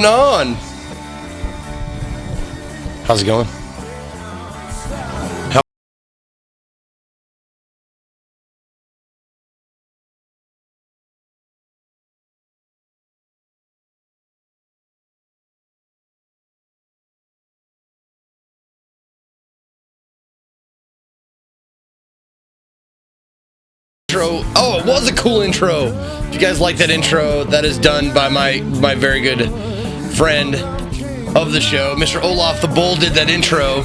on? How's it going? Intro. Oh, it was a cool intro. If you guys like that intro, that is done by my very good friend of the show, Mr. Olaf the Bull, did that intro.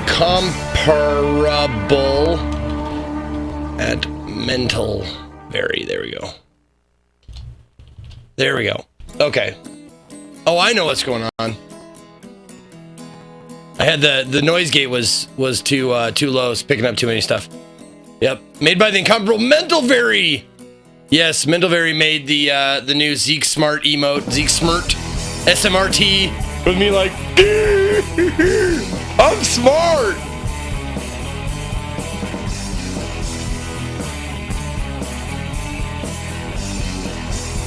Comparable at mental. Very, there we go. There we go. Okay. Oh, I know what's going on. I had the noise gate was too low, it's picking up too many stuff. Yep. Made by the incomparable Mental Very. Yes, Mental Very made the new Zeke Smart emote, Zeke Smart SMRT with me like I'm smart.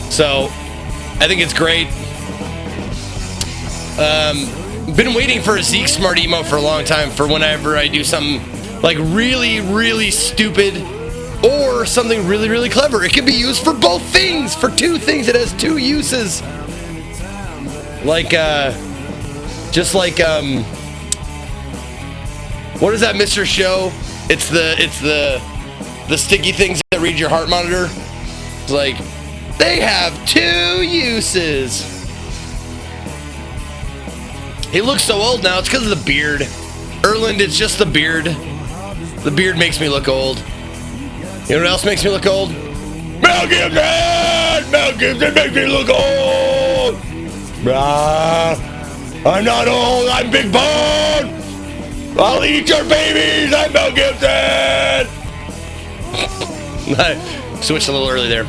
So, I think it's great. Been waiting for a Zeke Smart emote for a long time for whenever I do something like really, really stupid or something really, really clever. It can be used for both things, for two things. It has two uses. Like, just like, what is that Mr. Show? It's the sticky things that read your heart monitor. It's like, they have two uses. He looks so old now. It's because of the beard. Erland, it's just the beard. The beard makes me look old. You know what else makes me look old? Mel Gibson! Mel Gibson makes me look old! I'm not old, I'm big bone! I'll eat your babies, I'm Mel Gibson! I switched a little early there.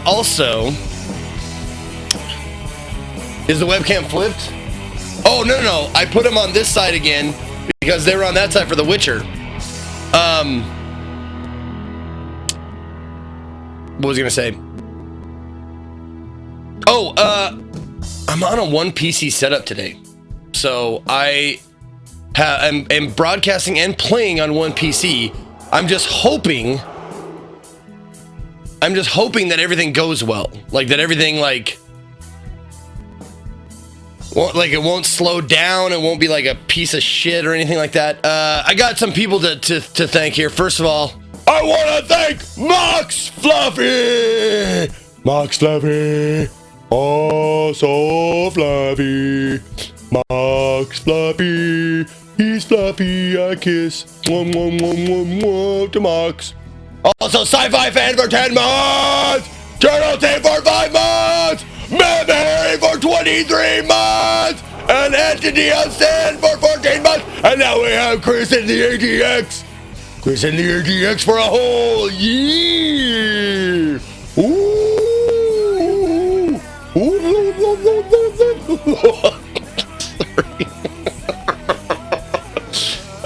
Also, is the webcam flipped? Oh, no. I put them on this side again because they were on that side for The Witcher. What was I going to say? Oh, I'm on a one PC setup today. So I am broadcasting and playing on one PC. I'm just hoping that everything goes well. Like, that everything, like it won't slow down. It won't be like a piece of shit or anything like that. I got some people to thank here. First of all, I want to thank Mox Fluffy. Mox Fluffy. Oh, so fluffy. Mox Fluffy. He Slappy, I kiss. Mwah, mwah, mwah, mwah, mwah, to Mox. Also, sci-fi fan for 10 months. Turtle Team for 5 months. Harry for 23 months. And Anthony Austin for 14 months. And now we have Chris in the ATX. Chris in the ATX for a whole year. Ooh.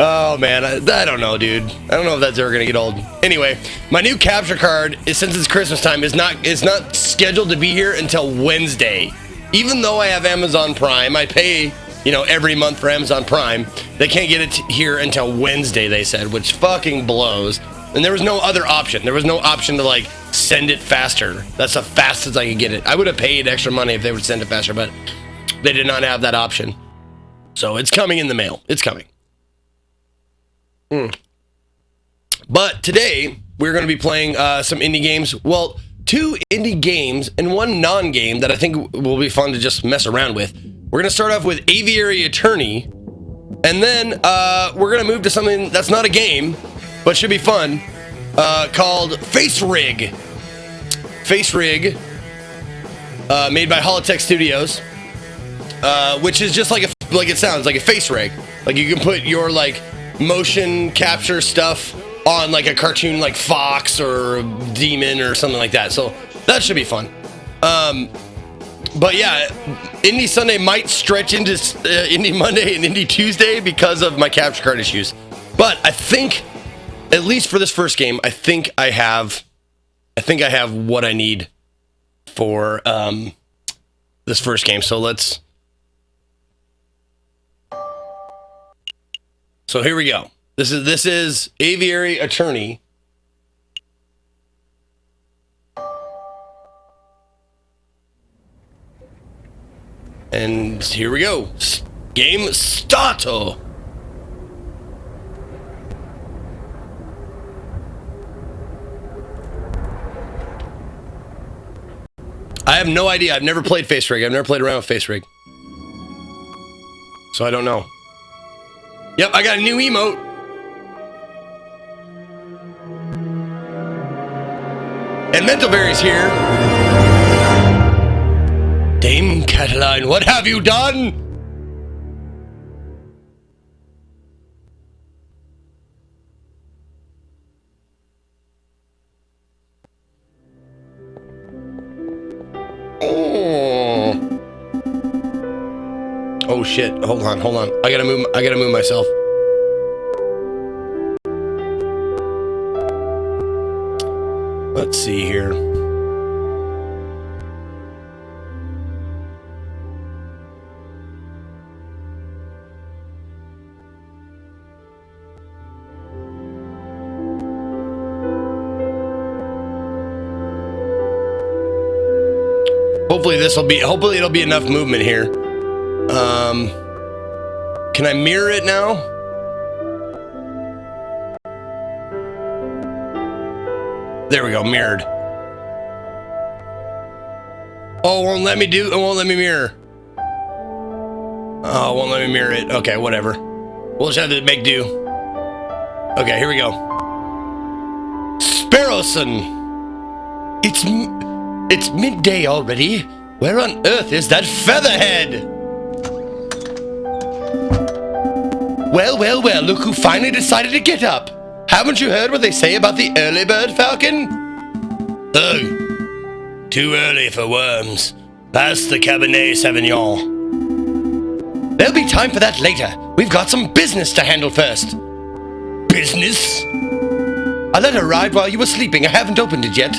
Oh man, I don't know, dude. I don't know if that's ever gonna get old. Anyway, my new capture card is, since it's Christmas time, is not scheduled to be here until Wednesday. Even though I have Amazon Prime, I pay, you know, every month for Amazon Prime. They can't get it here until Wednesday, they said, which fucking blows. And there was no other option. There was no option to like send it faster. That's the fastest I could get it. I would have paid extra money if they would send it faster, but they did not have that option. So it's coming in the mail. It's coming. But today we're going to be playing some indie games. Well, 2 indie games and 1 non-game that I think will be fun to just mess around with. We're going to start off with Aviary Attorney, and then we're going to move to something that's not a game, but should be fun, called Face Rig. Face Rig, made by Holotech Studios, which is just like it sounds, like a face rig. Like you can put your like motion capture stuff on like a cartoon like Fox or Demon or something like that. So that should be fun. But yeah, Indie Sunday might stretch into Indie Monday and Indie Tuesday because of my capture card issues. But I think, at least for this first game, I think I have what I need for this first game. So So here we go. This is Aviary Attorney. And here we go. Game starto. I have no idea. I've never played Face Rig. I've never played around with Face Rig. So I don't know. Yep, I got a new emote. And Mentalberry's here. Dame Cataline, what have you done? Oh shit, hold on. I gotta move myself. Let's see here. Hopefully it'll be enough movement here. Can I mirror it now? There we go, mirrored. Oh, it won't let me mirror. Oh, it won't let me mirror it. Okay, whatever. We'll just have to make do. Okay, here we go. Sparrowson. It's midday already. Where on earth is that featherhead? Well, look who finally decided to get up. Haven't you heard what they say about the early bird falcon? Ugh. Too early for worms. Pass the Cabernet Sauvignon. There'll be time for that later. We've got some business to handle first. Business? A letter arrived while you were sleeping. I haven't opened it yet.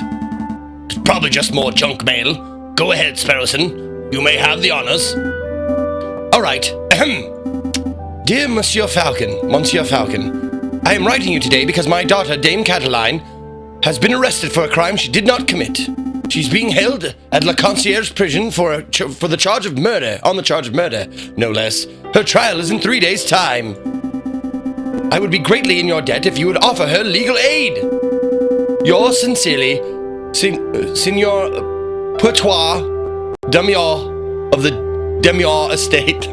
It's probably just more junk mail. Go ahead, Sparrowson. You may have the honors. All right. Ahem. Dear Monsieur Falcon, I am writing you today because my daughter, Dame Cataline, has been arrested for a crime she did not commit. She's being held at La Concierge prison for the charge of murder, no less. Her trial is in 3 days' time. I would be greatly in your debt if you would offer her legal aid. Yours sincerely, Signor Pourtois Demior of the Demior Estate.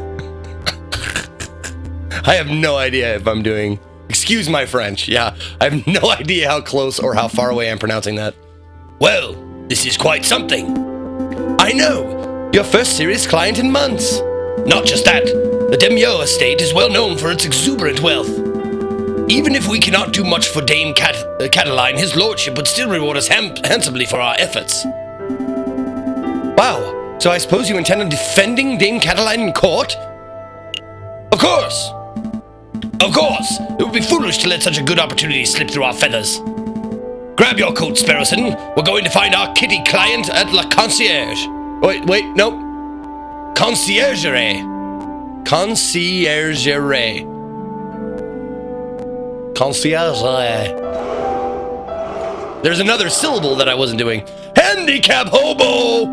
I have no idea if I'm doing... Excuse my French. Yeah, I have no idea how close or how far away I'm pronouncing that. Well, this is quite something. I know. Your first serious client in months. Not just that. The Demio estate is well known for its exuberant wealth. Even if we cannot do much for Dame Cataline, his lordship would still reward us handsomely for our efforts. Wow, so I suppose you intend on defending Dame Cataline in court? Of course! Of course! It would be foolish to let such a good opportunity slip through our feathers. Grab your coat, Sparrowson. We're going to find our kitty client at La Concierge. Wait, no. Conciergerie. Conciergerie. Concierge. There's another syllable that I wasn't doing. Handicap hobo!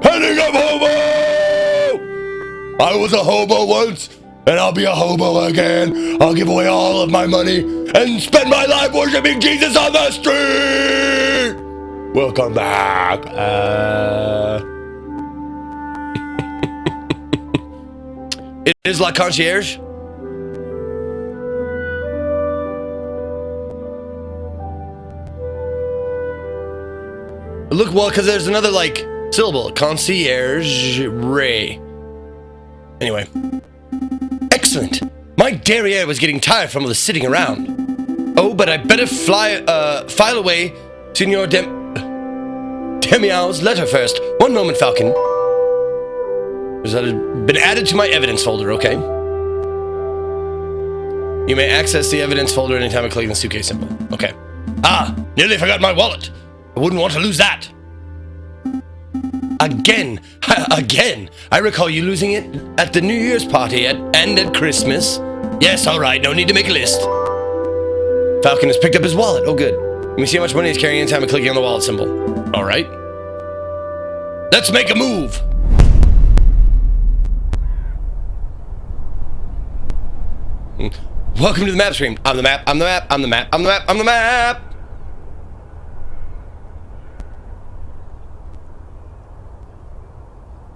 Handicap hobo! I was a hobo once, and I'll be a hobo again. I'll give away all of my money and spend my life worshiping Jesus on the street! Welcome back. It is La Concierge? Look, well, because there's another, like, syllable. Concierge Ray. Anyway. Excellent. My derriere was getting tired from all the sitting around. Oh, but I better file away Signor Demiau's letter first. One moment, Falcon. Has been added to my evidence folder, okay? You may access the evidence folder anytime I click the suitcase symbol. Okay. Ah, nearly forgot my wallet. I wouldn't want to lose that. Again. I recall you losing it at the New Year's party and at Christmas. Yes, all right. No need to make a list. Falcon has picked up his wallet. Oh, good. Let me see how much money he's carrying anytime I click on the wallet symbol. All right. Let's make a move. Welcome to the map screen. I'm the map.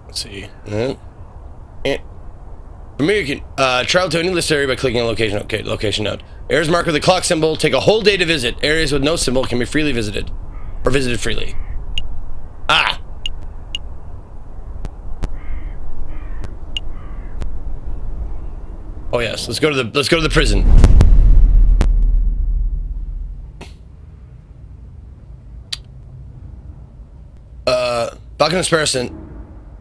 Let's see. American. Travel to any list area by clicking on location. Okay, location node. Areas marked with a clock symbol take a whole day to visit. Areas with no symbol can be freely visited. Or visited freely. Ah! Oh yes, let's go to the prison.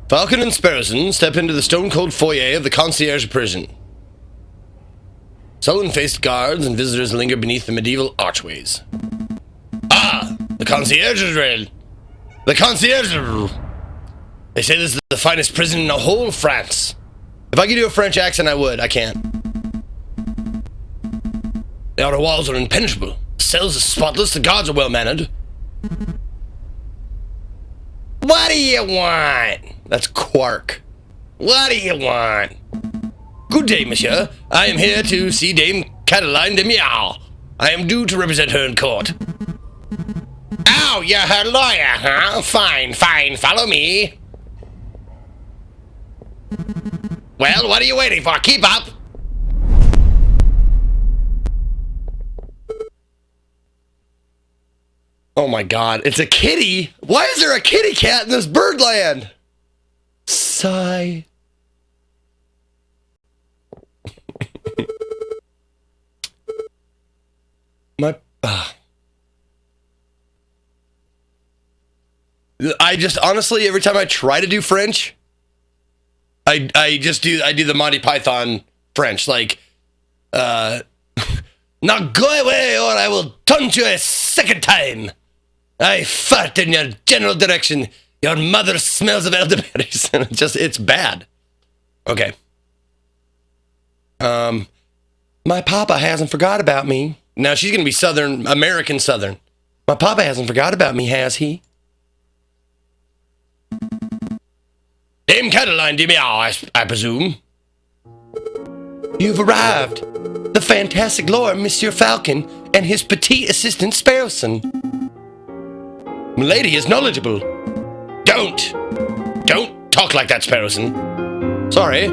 Falcon and Sparrowson step into the stone-cold foyer of the concierge prison. Sullen-faced guards and visitors linger beneath the medieval archways. Ah, the concierge is real. The concierge. They say this is the finest prison in the whole of France. If I could do a French accent, I would. I can't. The outer walls are impenetrable. The cells are spotless. The guards are well-mannered. What do you want? That's Quark. What do you want? Good day, monsieur. I am here to see Dame Cataline de Miao. I am due to represent her in court. Oh, you're her lawyer, huh? Fine. Follow me. Well, what are you waiting for? Keep up! Oh my god, it's a kitty? Why is there a kitty cat in this birdland? Sigh. I just, honestly, every time I try to do French, I do the Monty Python French, like, now go away or I will taunt you a second time. I fart in your general direction. Your mother smells of elderberries. And it's bad. Okay. My papa hasn't forgot about me. Now she's going to be Southern, American Southern. My papa hasn't forgot about me, has he? Dame Cataline de Miao, I presume. You've arrived. The fantastic lord, Monsieur Falcon, and his petite assistant, Sparrowson. Milady is knowledgeable. Don't talk like that, Sparrowson. Sorry.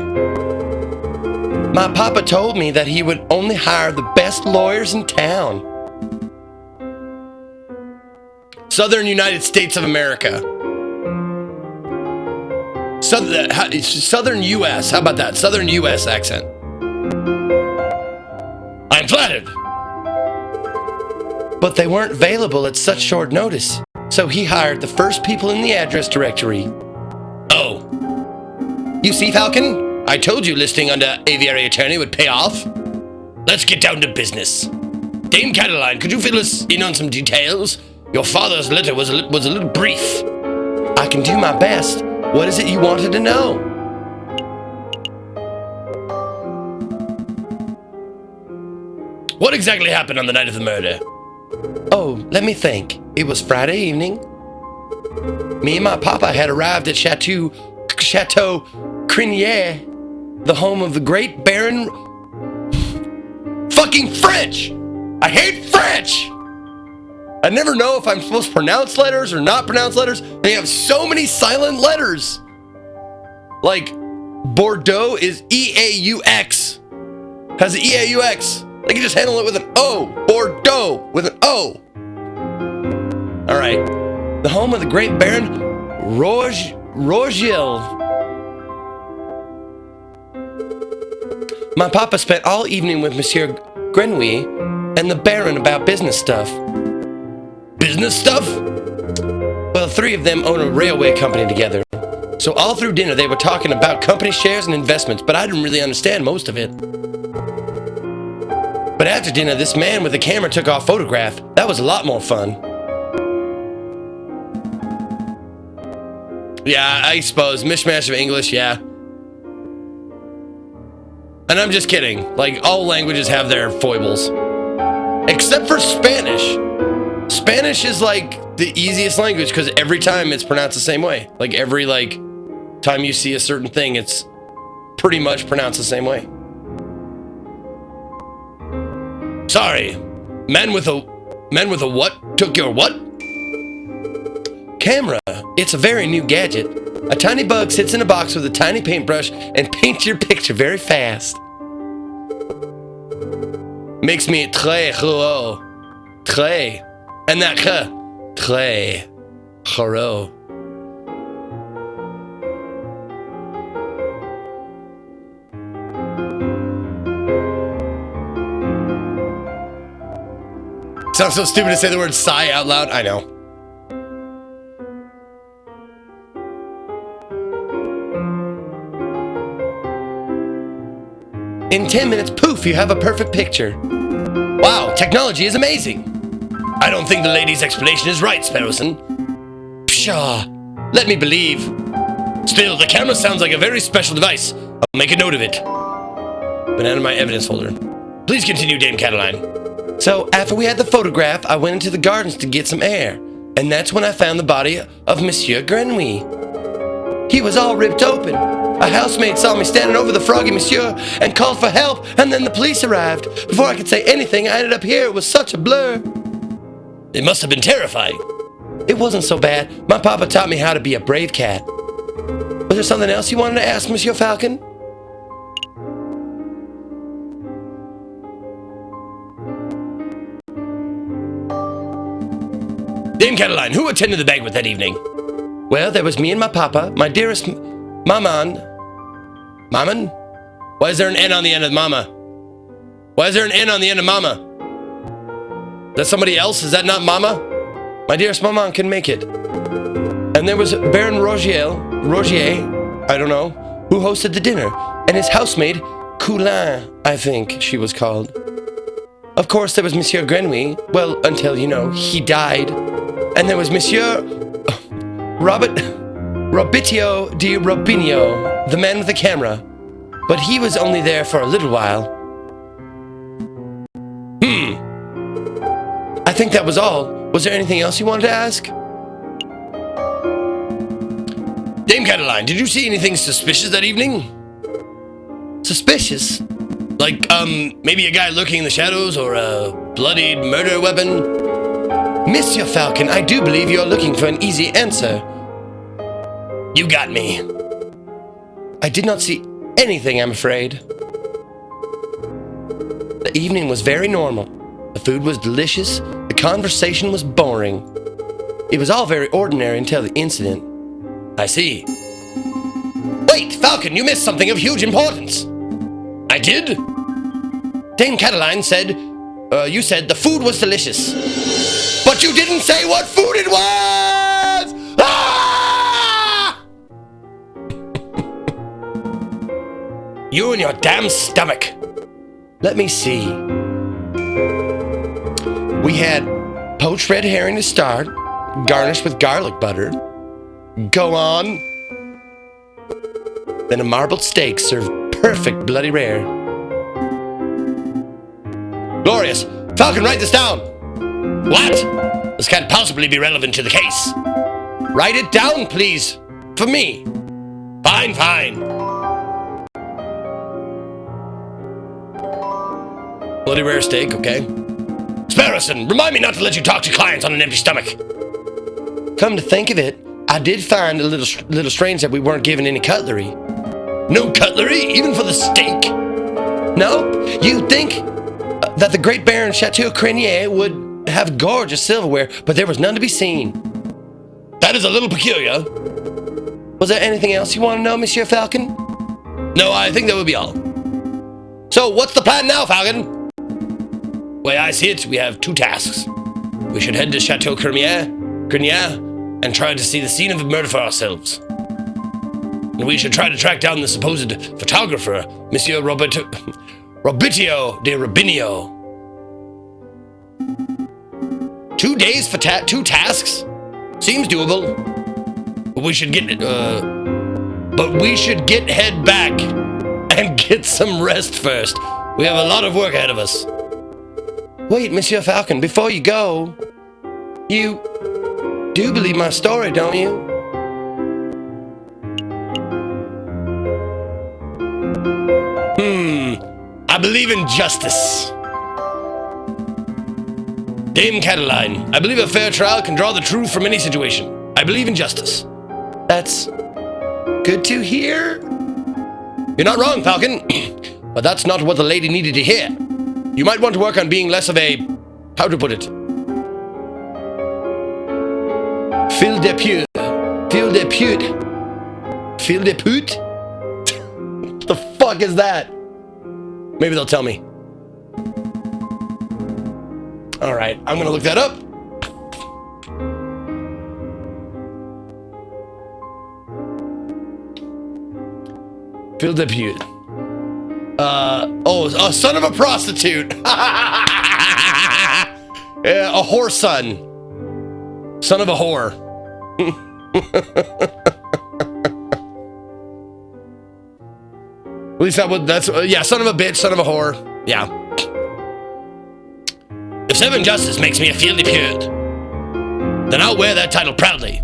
My papa told me that he would only hire the best lawyers in town. Southern United States of America. Southern U.S. How about that? Southern U.S. accent. I'm flattered. But they weren't available at such short notice, so he hired the first people in the address directory. Oh. You see, Falcon? I told you listing under Aviary attorney would pay off. Let's get down to business. Dame Cataline, could you fill us in on some details? Your father's letter was a little brief. I can do my best. What is it you wanted to know? What exactly happened on the night of the murder? Oh, let me think. It was Friday evening. Me and my papa had arrived at Chateau Crinier, the home of the great Baron... Fucking French! I hate French! I never know if I'm supposed to pronounce letters or not pronounce letters. They have so many silent letters. Like, Bordeaux is E-A-U-X. Has an E-A-U-X. They can just handle it with an O. Bordeaux with an O. All right. The home of the great Baron Rogiel. My papa spent all evening with Monsieur Grenouille and the Baron about business stuff. Business stuff? Well, three of them own a railway company together. So all through dinner they were talking about company shares and investments, but I didn't really understand most of it. But after dinner, this man with the camera took our photograph. That was a lot more fun. Yeah, I suppose. Mishmash of English, yeah. And I'm just kidding. Like, all languages have their foibles. Except for Spanish. Spanish is, like, the easiest language because every time it's pronounced the same way. Like, every, time you see a certain thing, it's pretty much pronounced the same way. Sorry. Men with a what? Took your what? Camera. It's a very new gadget. A tiny bug sits in a box with a tiny paintbrush and paints your picture very fast. Makes me très heureux. Très. And that très heureux. Sounds so stupid to say the word sigh out loud. I know. In 10 minutes, poof, you have a perfect picture. Wow, technology is amazing. I don't think the lady's explanation is right, Sparrowson. Pshaw, let me believe. Still, the camera sounds like a very special device. I'll make a note of it. Banana my evidence folder. Please continue, Dame Cataline. So, after we had the photograph, I went into the gardens to get some air. And that's when I found the body of Monsieur Grenouille. He was all ripped open. A housemaid saw me standing over the froggy monsieur and called for help, and then the police arrived. Before I could say anything, I ended up here. It was such a blur. It must have been terrifying. It wasn't so bad. My papa taught me how to be a brave cat. Was there something else you wanted to ask, Monsieur Falcon? Dame Cataline, who attended the banquet that evening? Well, there was me and my papa, my dearest Maman. Maman? Why is there an N on the end of Mama? Why is there an N on the end of Mama? Is that somebody else? Is that not Mama? My dearest Maman can make it. And there was Baron Rogier, I don't know, who hosted the dinner, and his housemaid, Coulin, I think she was called. Of course, there was Monsieur Grenouille, well, until, he died. And there was Monsieur Robitio di Robinio, the man with the camera. But he was only there for a little while. I think that was all. Was there anything else you wanted to ask? Dame Cataline, did you see anything suspicious that evening? Suspicious? Like, maybe a guy lurking in the shadows or a bloodied murder weapon? Monsieur Falcon, I do believe you're looking for an easy answer. You got me. I did not see anything, I'm afraid. The evening was very normal. The food was delicious. The conversation was boring. It was all very ordinary until the incident. I see. Wait, Falcon, you missed something of huge importance. I did? Dame Cataline said, you said the food was delicious. But you didn't say what food it was! Ah! You and your damn stomach. Let me see. We had poached red herring to start, garnished with garlic butter. Go on. Then a marbled steak served perfect bloody rare. Glorious. Falcon, write this down. What? This can't possibly be relevant to the case. Write it down, please. For me. Fine, fine. Bloody rare steak, okay. Sparrowson, remind me not to let you talk to clients on an empty stomach. Come to think of it, I did find a little strange that we weren't given any cutlery. No cutlery, even for the steak? No? You'd think that the great Baron Chateau Crenier would have gorgeous silverware, but there was none to be seen. That is a little peculiar. Was there anything else you want to know, Monsieur Falcon? No, I think that would be all. So, what's the plan now, Falcon? Way I see it, we have two tasks. We should head to Chateau Crenier, and try to see the scene of the murder for ourselves. And we should try to track down the supposed photographer, Monsieur Robitio de Rubinio. 2 days for 2 tasks? Seems doable. But we should head back and get some rest first. We have a lot of work ahead of us. Wait, Monsieur Falcon, before you go, you do believe my story, don't you? I believe in justice. Dame Cataline, I believe a fair trial can draw the truth from any situation. I believe in justice. That's good to hear. You're not wrong, Falcon, but that's not what the lady needed to hear. You might want to work on being less of a, how to put it? Fil de pute. Fil de pute. Fil de pute? What the fuck is that? Maybe they'll tell me. Alright, I'm gonna look that up. Fil de pute. A son of a prostitute. Yeah, a whore son. Son of a whore. At least yeah, son of a bitch, son of a whore. Yeah. If serving justice makes me a feel de pute, then I'll wear that title proudly.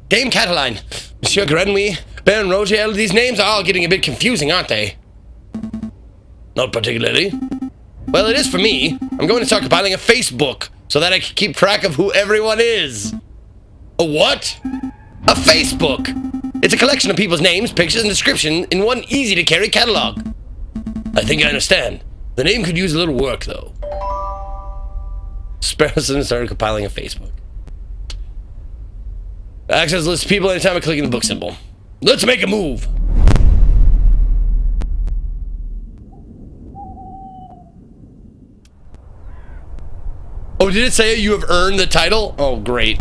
Dame Cataline, Monsieur Grenouille, Baron Rogel, these names are all getting a bit confusing, aren't they? Not particularly. Well, it is for me. I'm going to start compiling a Facebook so that I can keep track of who everyone is. A what? A Facebook. It's a collection of people's names, pictures, and description in one easy-to-carry catalog. I think I understand. The name could use a little work, though. Sparrowson started compiling a Facebook. Access lists people anytime I click the book symbol. Let's make a move. Oh, did it say you have earned the title? Oh, great.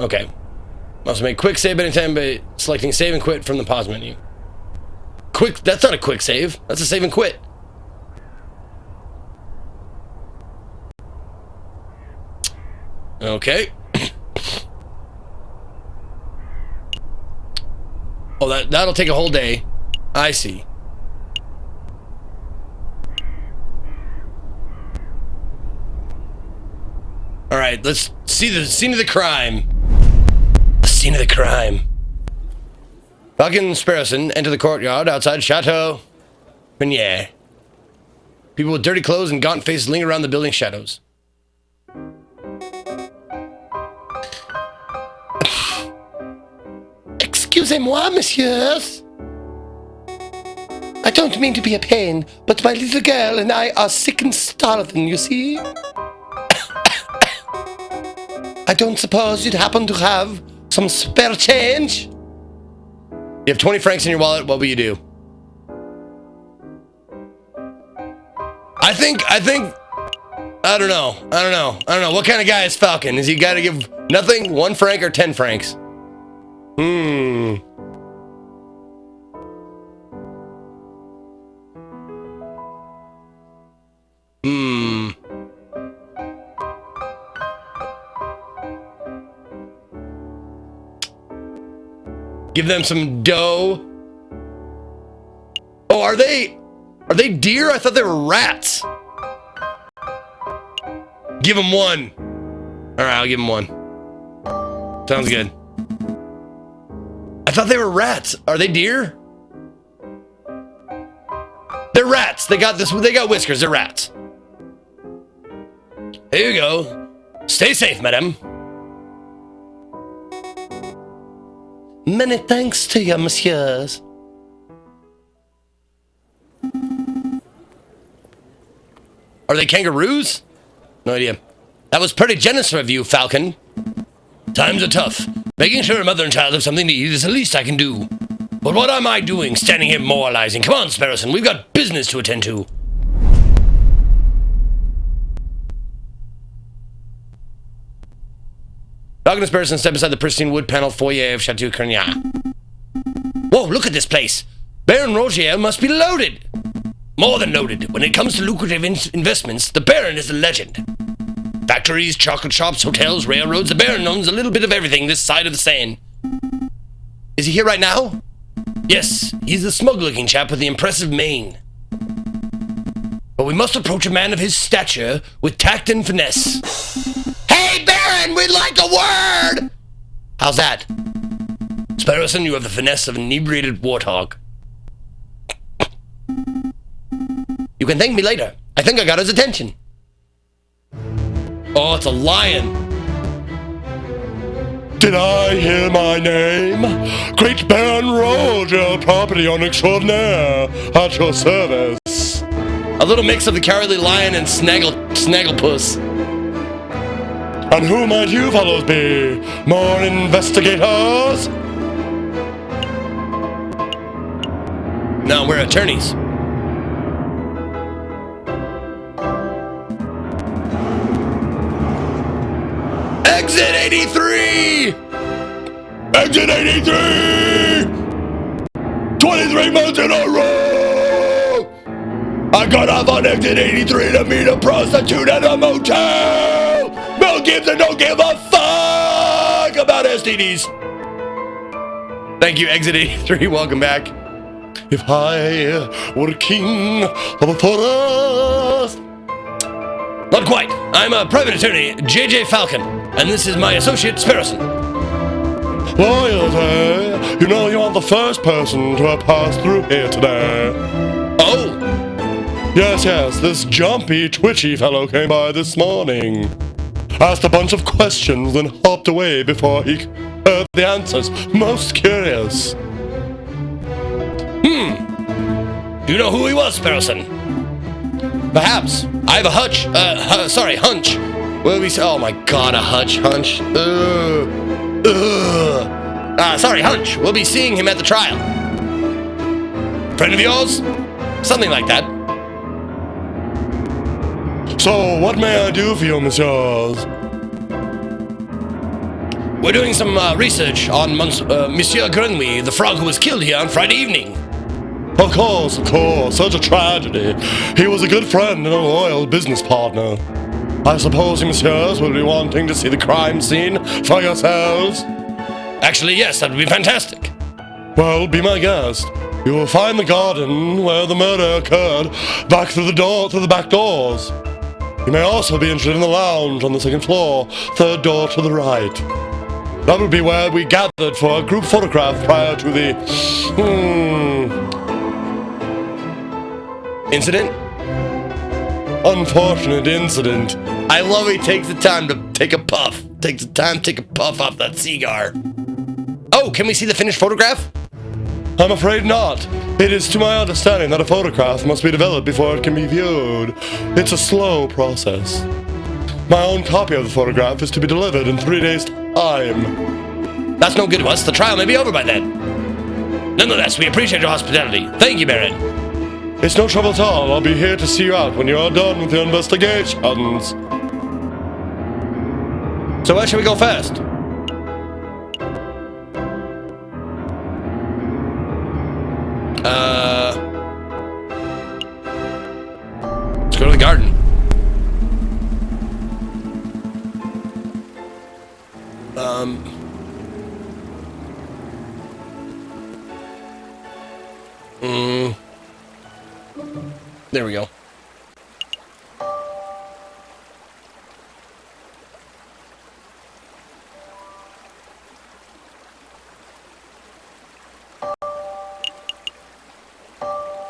Okay. Must make quick save anytime by selecting save and quit from the pause menu. Quick, that's not a quick save. That's a save and quit. Okay. Oh, that'll take a whole day. I see. All right, let's see the scene of the crime. The scene of the crime. Falcon and Sparrowson enter the courtyard outside Chateau Crenier. People with dirty clothes and gaunt faces linger around the building's shadows. Excusez-moi, messieurs. I don't mean to be a pain, but my little girl and I are sick and starving, you see? I don't suppose you'd happen to have some spare change? You have 20 francs in your wallet, what will you do? I don't know. What kind of guy is Falcon? Is he got to give nothing, 1 franc or 10 francs? Give them some dough. Oh, are they deer? I thought they were rats. Give him 1. All right, I'll give him 1. Sounds good. I thought they were rats. Are they deer? They're rats. They got this. They got whiskers. They're rats. Here you go. Stay safe, madam. Many thanks to you, messieurs. Are they kangaroos? No idea. That was pretty generous of you, Falcon. Times are tough. Making sure a mother and child have something to eat is the least I can do. But what am I doing standing here moralizing? Come on, Sparrowson, we've got business to attend to. Falcon and Sparrowson step beside the pristine wood panel foyer of Chateau Carnier. Whoa, look at this place. Baron Rogier must be loaded. More than loaded. When it comes to lucrative investments, the Baron is a legend. Factories, chocolate shops, hotels, railroads, the Baron owns a little bit of everything this side of the Seine. Is he here right now? Yes, he's the smug-looking chap with the impressive mane. But we must approach a man of his stature with tact and finesse. Hey, Baron, we'd like a word! How's that? Sparrowson, you have the finesse of an inebriated warthog. You can thank me later. I think I got his attention. Oh, it's a lion. Did I hear my name? Great Baron Roger, property on extraordinaire, at your service. A little mix of the Cowardly Lion and Snagglepuss. And who might you fellows be? More investigators? No, we're attorneys. Exit 83! Exit 83! 23 months in a row! I got off on exit 83 to meet a prostitute at a motel! Mel Gibson don't give a fuck about STDs! Thank you, exit 83. Welcome back. If I were king of a forest... Not quite. I'm a private attorney, Jayjay Falcon, and this is my associate, Sparrowson. Loyalty, you know you're the first person to have passed through here today. Oh? Yes, this jumpy, twitchy fellow came by this morning. Asked a bunch of questions, then hopped away before he heard the answers. Most curious. Do you know who he was, Sparrowson? Perhaps. I have a hunch. Hunch. Oh my god, a hunch. Hunch. Hunch. We'll be seeing him at the trial. Friend of yours? Something like that. So, what may I do for you, messieurs? We're doing some research on Monsieur Grenouille, the frog who was killed here on Friday evening. Of course. Such a tragedy. He was a good friend and a loyal business partner. I suppose you, messieurs, will be wanting to see the crime scene for yourselves? Actually, yes, that would be fantastic. Well, be my guest. You will find the garden where the murder occurred back through the back doors. You may also be interested in the lounge on the second floor, third door to the right. That would be where we gathered for a group photograph prior to the... Incident? Unfortunate incident. I love he takes the time to take a puff. Takes the time to take a puff off that cigar. Oh, can we see the finished photograph? I'm afraid not. It is to my understanding that a photograph must be developed before it can be viewed. It's a slow process. My own copy of the photograph is to be delivered in 3 days' time. That's no good to us. The trial may be over by then. Nonetheless, we appreciate your hospitality. Thank you, Baron. It's no trouble at all. I'll be here to see you out when you're done with your investigations. So where should we go first? Let's go to the garden. There we go.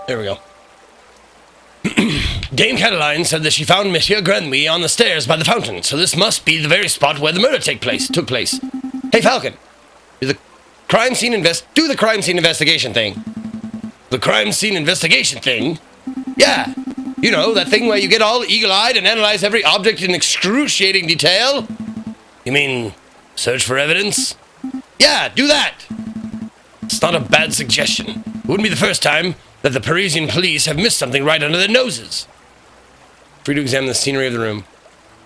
There we go. Dame Cataline said that she found Monsieur Grenouille on the stairs by the fountain, so this must be the very spot where the murder took place. Hey, Falcon, do the crime scene investigation thing. The crime scene investigation thing? Yeah, you know, that thing where you get all eagle-eyed and analyze every object in excruciating detail? You mean search for evidence? Yeah, do that. It's not a bad suggestion. It wouldn't be the first time that the Parisian police have missed something right under their noses. Free to examine the scenery of the room.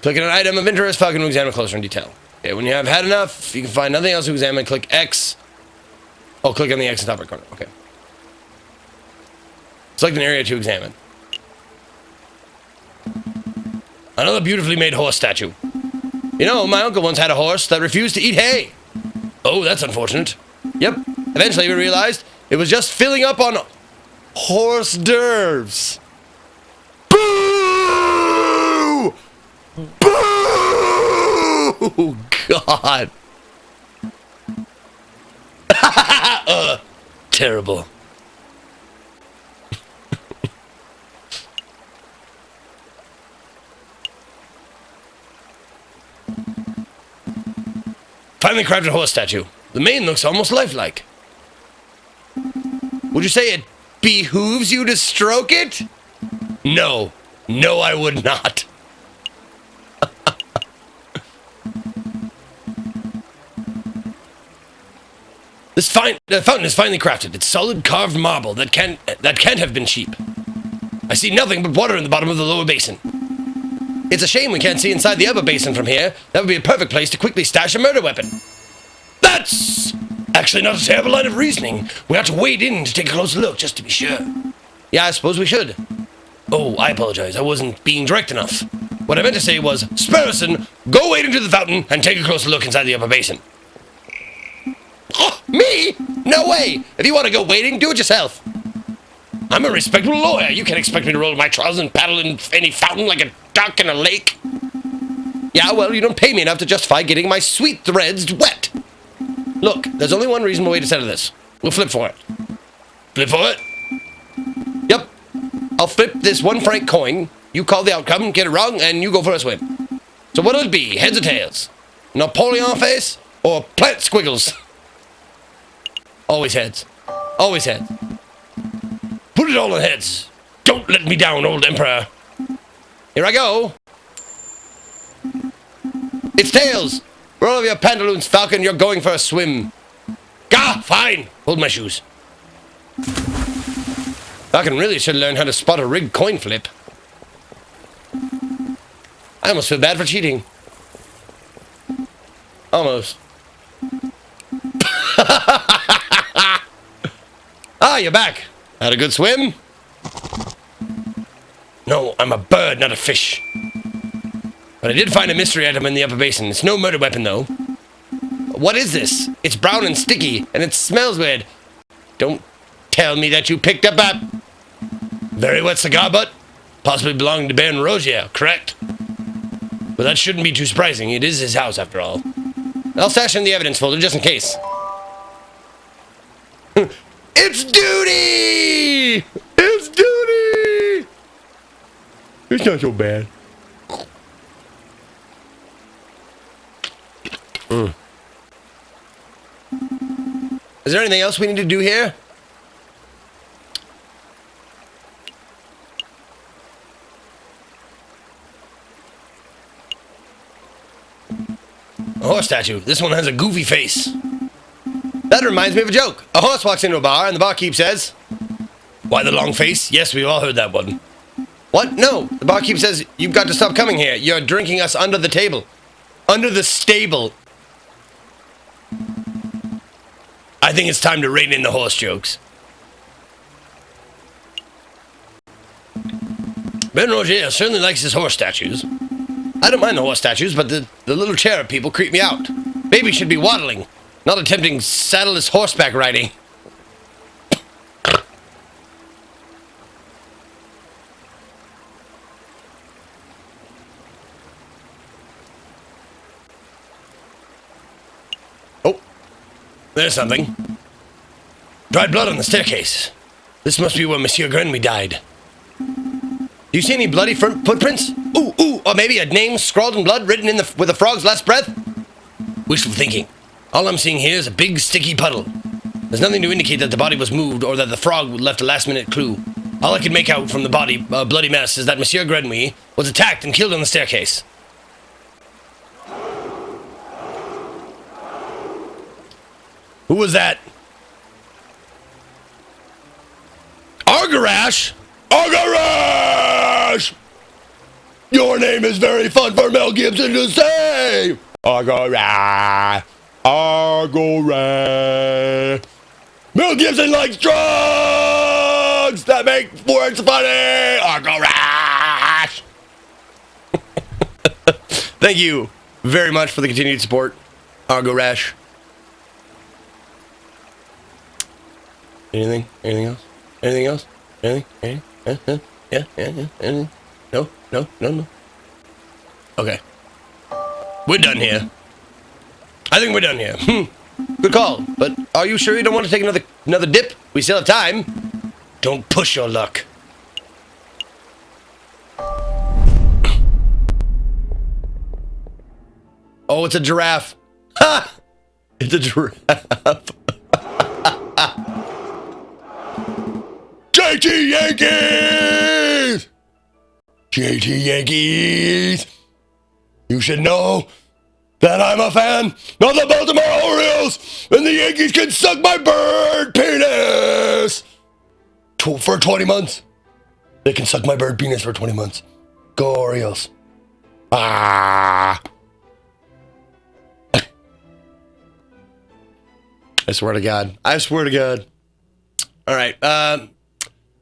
Click on an item of interest, Falcon will examine closer in detail. Okay, when you have had enough, you can find nothing else to examine, click X. Oh, click on the X in the top right corner, okay. Select an area to examine. Another beautifully made horse statue. You know, my uncle once had a horse that refused to eat hay. Oh, that's unfortunate. Yep, eventually we realized it was just filling up on horse nerves. Boo! Boo! God. Terrible. Finely crafted horse statue. The mane looks almost lifelike. Would you say it behooves you to stroke it? No. No, I would not. The fountain is finely crafted. It's solid carved marble that can't have been cheap. I see nothing but water in the bottom of the lower basin. It's a shame we can't see inside the upper basin from here. That would be a perfect place to quickly stash a murder weapon. That's actually not a terrible line of reasoning. We have to wade in to take a closer look, just to be sure. Yeah, I suppose we should. Oh, I apologize. I wasn't being direct enough. What I meant to say was, Sparrowson, go wade into the fountain and take a closer look inside the upper basin. Oh, me? No way! If you want to go wading, do it yourself. I'm a respectable lawyer. You can't expect me to roll my trousers and paddle in any fountain like a duck in a lake. Yeah, well, you don't pay me enough to justify getting my sweet threads wet. Look, there's only one reasonable way to settle this. We'll flip for it. Flip for it? Yep. I'll flip this 1 franc coin. You call the outcome, get it wrong, and you go for a swim. So what'll it be? Heads or tails? Napoleon face or plant squiggles? Always heads. Always heads. Put it all on heads. Don't let me down, old emperor. Here I go. It's tails. Roll over your pantaloons, Falcon. You're going for a swim. Gah, fine. Hold my shoes. Falcon really should learn how to spot a rigged coin flip. I almost feel bad for cheating. Almost. Ah, you're back. Had a good swim? No, I'm a bird, not a fish. But I did find a mystery item in the upper basin. It's no murder weapon, though. What is this? It's brown and sticky, and it smells weird. Don't tell me that you picked up a very wet cigar butt? Possibly belonging to Baron Rogier, correct? But that shouldn't be too surprising. It is his house, after all. I'll stash it in the evidence folder, just in case. It's duty! It's duty! It's not so bad. Is there anything else we need to do here? A horse statue. This one has a goofy face. That reminds me of a joke. A horse walks into a bar and the barkeep says, "Why the long face?" Yes, we've all heard that one. What? No. The barkeep says, "You've got to stop coming here. You're drinking us under the table. Under the stable." I think it's time to rein in the horse jokes. Ben Roger certainly likes his horse statues. I don't mind the horse statues, but the little cherub people creep me out. Baby should be waddling, not attempting saddleless horseback riding. Oh, there's something. Dried blood on the staircase. This must be where Monsieur Grenouille died. Do you see any bloody footprints? Ooh, or maybe a name scrawled in blood written in with a frog's last breath? Wishful thinking. All I'm seeing here is a big sticky puddle. There's nothing to indicate that the body was moved or that the frog left a last-minute clue. All I can make out from the body, bloody mess, is that Monsieur Grenouille was attacked and killed on the staircase. Who was that? Argarash? Argarash! Your name is very fun for Mel Gibson to say! Argarash! Argarash! Mel Gibson likes drugs that make words funny! Argarash! Thank you very much for the continued support, Argarash. Anything? Anything else? Anything else? Anything? Yeah. Anything? No. Okay. We're done here. I think we're done here. Good call. But are you sure you don't want to take another dip? We still have time. Don't push your luck. Oh, it's a giraffe. Ha! It's a giraffe. JT Yankees! JT Yankees! You should know that I'm a fan of the Baltimore Orioles, and the Yankees can suck my bird penis! For 20 months. They can suck my bird penis for 20 months. Go Orioles. Ah! I swear to God. I swear to God. All right.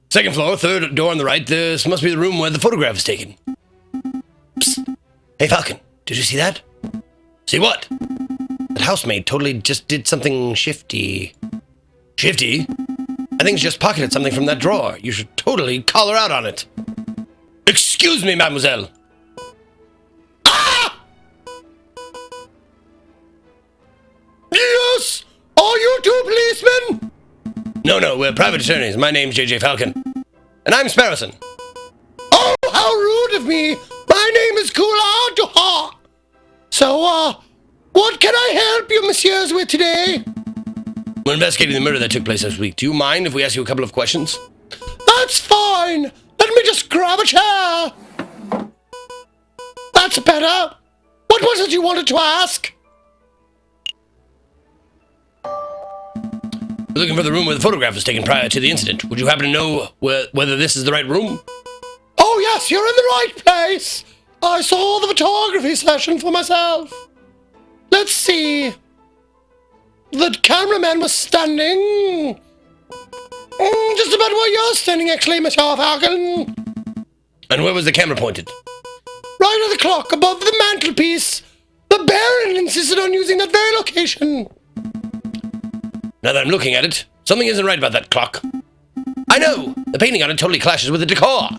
Second floor, third door on the right. This must be the room where the photograph is taken. Psst. Hey, Falcon. Did you see that? See what? That housemaid totally just did something shifty. Shifty? I think she just pocketed something from that drawer. You should totally call her out on it. Excuse me, mademoiselle. Ah! Yes! Are you two policemen? No, we're private attorneys. My name's Jayjay Falcon. And I'm Sparrowson. Oh, how rude of me! My name is Kula. So, what can I help you, messieurs, with today? We're investigating the murder that took place last week. Do you mind if we ask you a couple of questions? That's fine. Let me just grab a chair. That's better. What was it you wanted to ask? We're looking for the room where the photograph was taken prior to the incident. Would you happen to know whether this is the right room? Oh, yes, you're in the right place. I saw the photography session for myself. Let's see. The cameraman was standing just about where you're standing, actually, Mr. Falcon. And where was the camera pointed? Right at the clock, above the mantelpiece. The Baron insisted on using that very location. Now that I'm looking at it, something isn't right about that clock. I know! The painting on it totally clashes with the decor.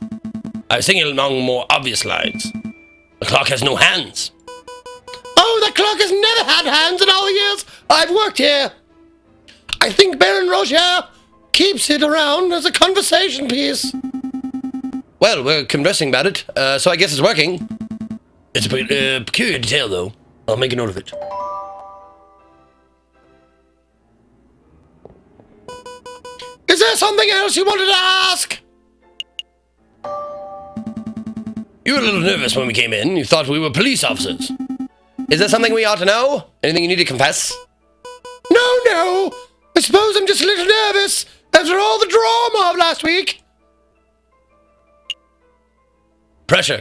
I was thinking along more obvious lines. The clock has no hands. Oh, that clock has never had hands in all the years I've worked here. I think Baron Roger keeps it around as a conversation piece. Well, we're conversing about it, so I guess it's working. It's a peculiar detail, though. I'll make a note of it. there something else you wanted to ask? You were a little nervous when we came in. You thought we were police officers. Is there something we ought to know? Anything you need to confess? No. I suppose I'm just a little nervous after all the drama of last week. Pressure.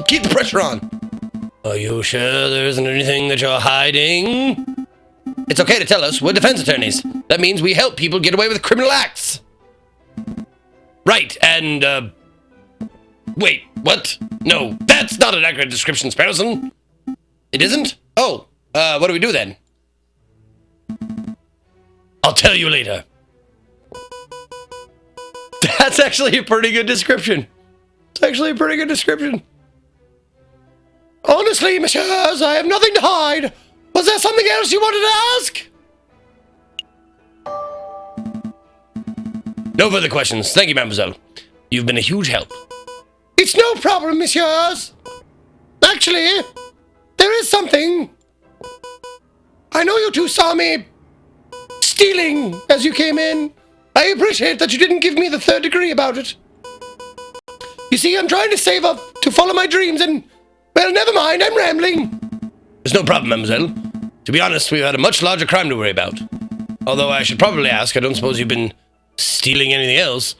Keep the pressure on. Are you sure there isn't anything that you're hiding? It's okay to tell us. We're defense attorneys. That means we help people get away with criminal acts. Right, and, wait, what? No, that's not an accurate description, Sparrowson. It isn't? Oh, what do we do then? I'll tell you later. That's actually a pretty good description. It's actually a pretty good description. Honestly, messieurs, I have nothing to hide. Was there something else you wanted to ask? No further questions. Thank you, mademoiselle. You've been a huge help. It's no problem, messieurs. Actually, there is something. I know you two saw me stealing as you came in. I appreciate that you didn't give me the third degree about it. You see, I'm trying to save up to follow my dreams and, well, never mind, I'm rambling. There's no problem, mademoiselle. To be honest, we've had a much larger crime to worry about. Although I should probably ask, I don't suppose you've been stealing anything else?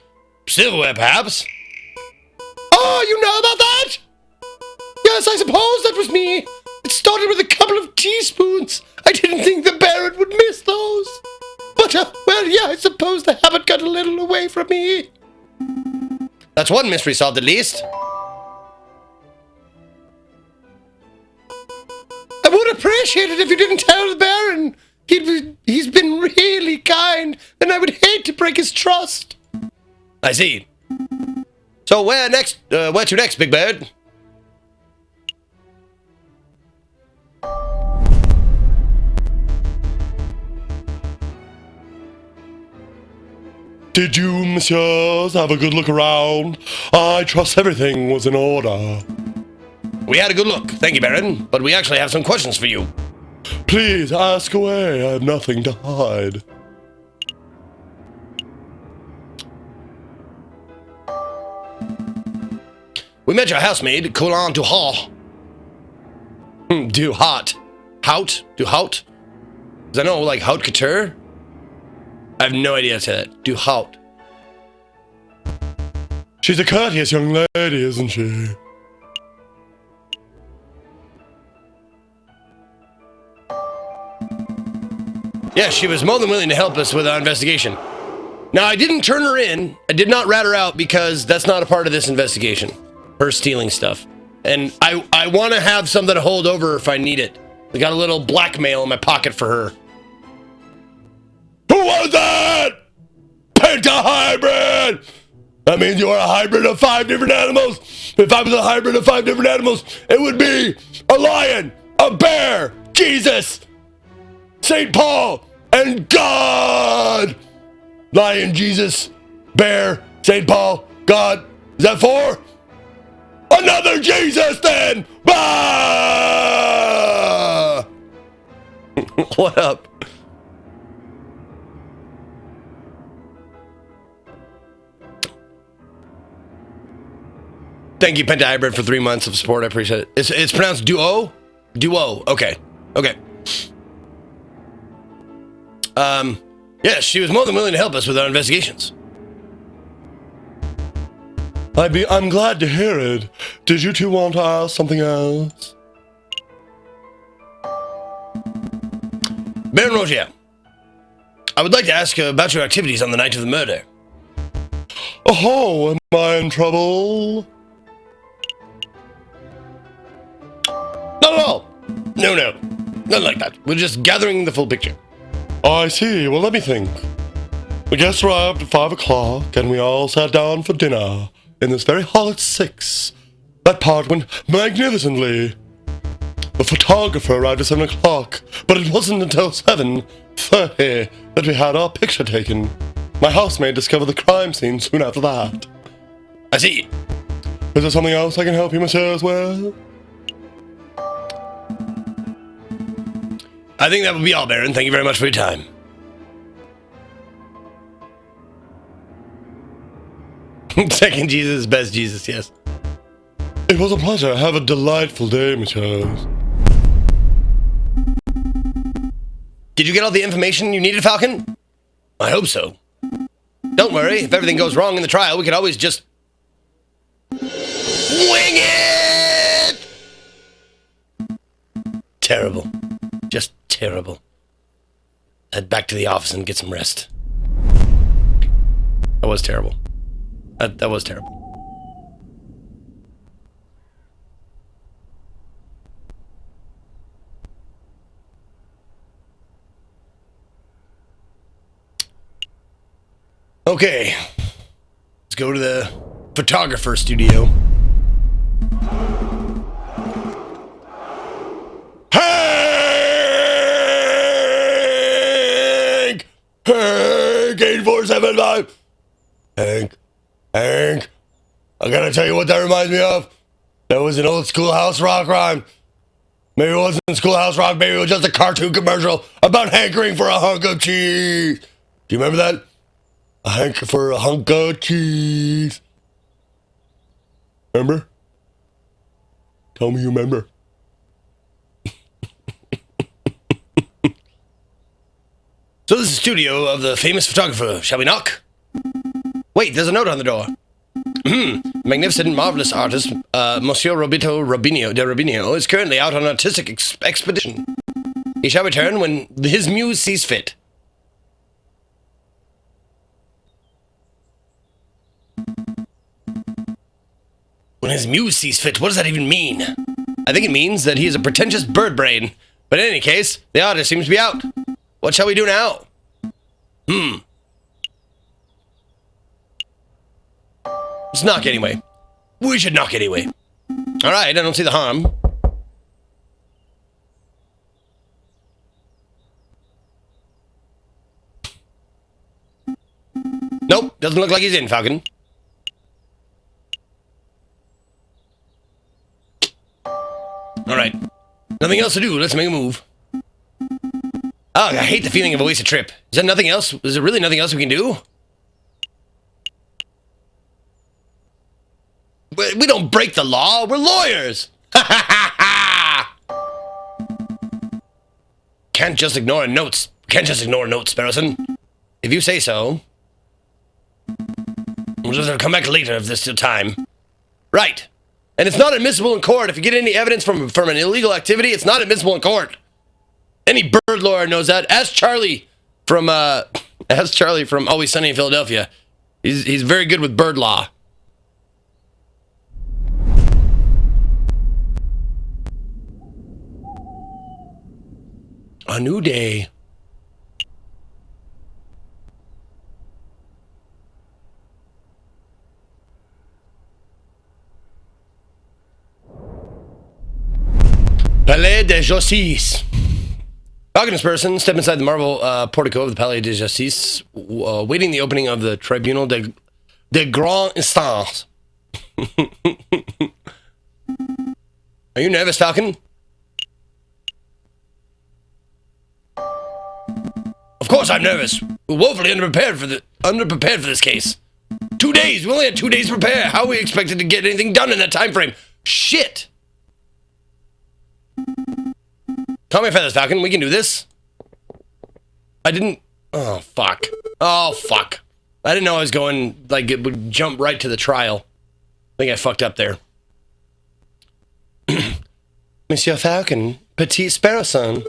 Silverware, perhaps? Oh, you know about that? Yes, I suppose that was me. It started with a couple of teaspoons. I didn't think the Baron would miss those. But, well, yeah, I suppose the habit got a little away from me. That's one mystery solved, at least. I would appreciate it if you didn't tell the Baron. He's been really kind, and I would hate to break his trust. I see. So where next? Where to next, Big Bird? Did you, messieurs, have a good look around? I trust everything was in order. We had a good look, thank you, Baron, but we actually have some questions for you. Please, ask away. I have nothing to hide. We met your housemaid, Colin Duhart. Duhart. Hout? Duhart? Does I know, like, haute couture? I have no idea how to say that. Duhart. She's a courteous young lady, isn't she? Yeah, she was more than willing to help us with our investigation. Now, I didn't turn her in. I did not rat her out because that's not a part of this investigation. Her stealing stuff. And I want to have something to hold over if I need it. I got a little blackmail in my pocket for her. Who was that? Penta-hybrid! That means you are a hybrid of 5 different animals. If I was a hybrid of 5 different animals, it would be a lion, a bear, Jesus, St. Paul, and God! Lion, Jesus, bear, St. Paul, God. Is that 4? Another Jesus, then! Ah! What up? Thank you, Penta-hybrid, for 3 months of support. I appreciate it. It's pronounced duo? Duo. Okay. Okay. Yes, she was more than willing to help us with our investigations. I'm glad to hear it. Did you two want to ask something else? Baron Rogier, I would like to ask about your activities on the night of the murder. Oh, am I in trouble? Not at all. No. Nothing like that. We're just gathering the full picture. I see. Well, let me think. The guests arrived at 5 o'clock, and we all sat down for dinner in this very hall at 6. That part went magnificently. The photographer arrived at 7 o'clock, but it wasn't until 7:30 that we had our picture taken. My housemaid discovered the crime scene soon after that. I see. Is there something else I can help you, messieurs, with? I think that would be all, Baron. Thank you very much for your time. Second Jesus, best Jesus, yes. It was a pleasure. Have a delightful day, messieurs. Did you get all the information you needed, Falcon? I hope so. Don't worry, if everything goes wrong in the trial, we can always just... wing it! Terrible. Just terrible. Head back to the office and get some rest. That was terrible. That was terrible. Okay. Let's go to the photographer studio. Hank! Hank! 8475! Hank! I gotta tell you what that reminds me of. That was an old Schoolhouse Rock rhyme. Maybe it wasn't Schoolhouse Rock, maybe it was just a cartoon commercial about hankering for a hunk of cheese. Do you remember that? A hanker for a hunk of cheese. Remember? Tell me you remember. So this is the studio of the famous photographer. Shall we knock? Wait, there's a note on the door. Magnificent and marvelous artist, Monsieur Roberto Robinho is currently out on an artistic expedition. He shall return when his muse sees fit. When his muse sees fit, what does that even mean? I think it means that he is a pretentious bird brain. But in any case, the artist seems to be out. What shall we do now? Let's knock anyway. We should knock anyway. Alright, I don't see the harm. Nope, doesn't look like he's in, Falcon. Alright. Nothing else to do, let's make a move. Oh, I hate the feeling of a wasted trip. Is there nothing else? Is there really nothing else we can do? We don't break the law, we're lawyers! Can't just ignore notes. Can't just ignore notes, Sparrowson. If you say so. We'll just come back later if there's still time. Right. And it's not admissible in court. If you get any evidence from an illegal activity, it's not admissible in court. Any bird lawyer knows that. Ask Charlie from Always Sunny in Philadelphia. He's very good with bird law. A new day. Palais de Justice. Falcon's person step inside the marble portico of the Palais de Justice, waiting the opening of the Tribunal de Grande Instance. Are you nervous, Falcon? Of course I'm nervous. We're woefully underprepared for this case. 2 days. We only had 2 days to prepare. How are we expected to get anything done in that time frame? Shit. Calm your feathers, Falcon. We can do this. I didn't... Oh, fuck. Oh, fuck. I didn't know I was going... Like, it would jump right to the trial. I think I fucked up there. Monsieur Falcon, Petit Sparrowson.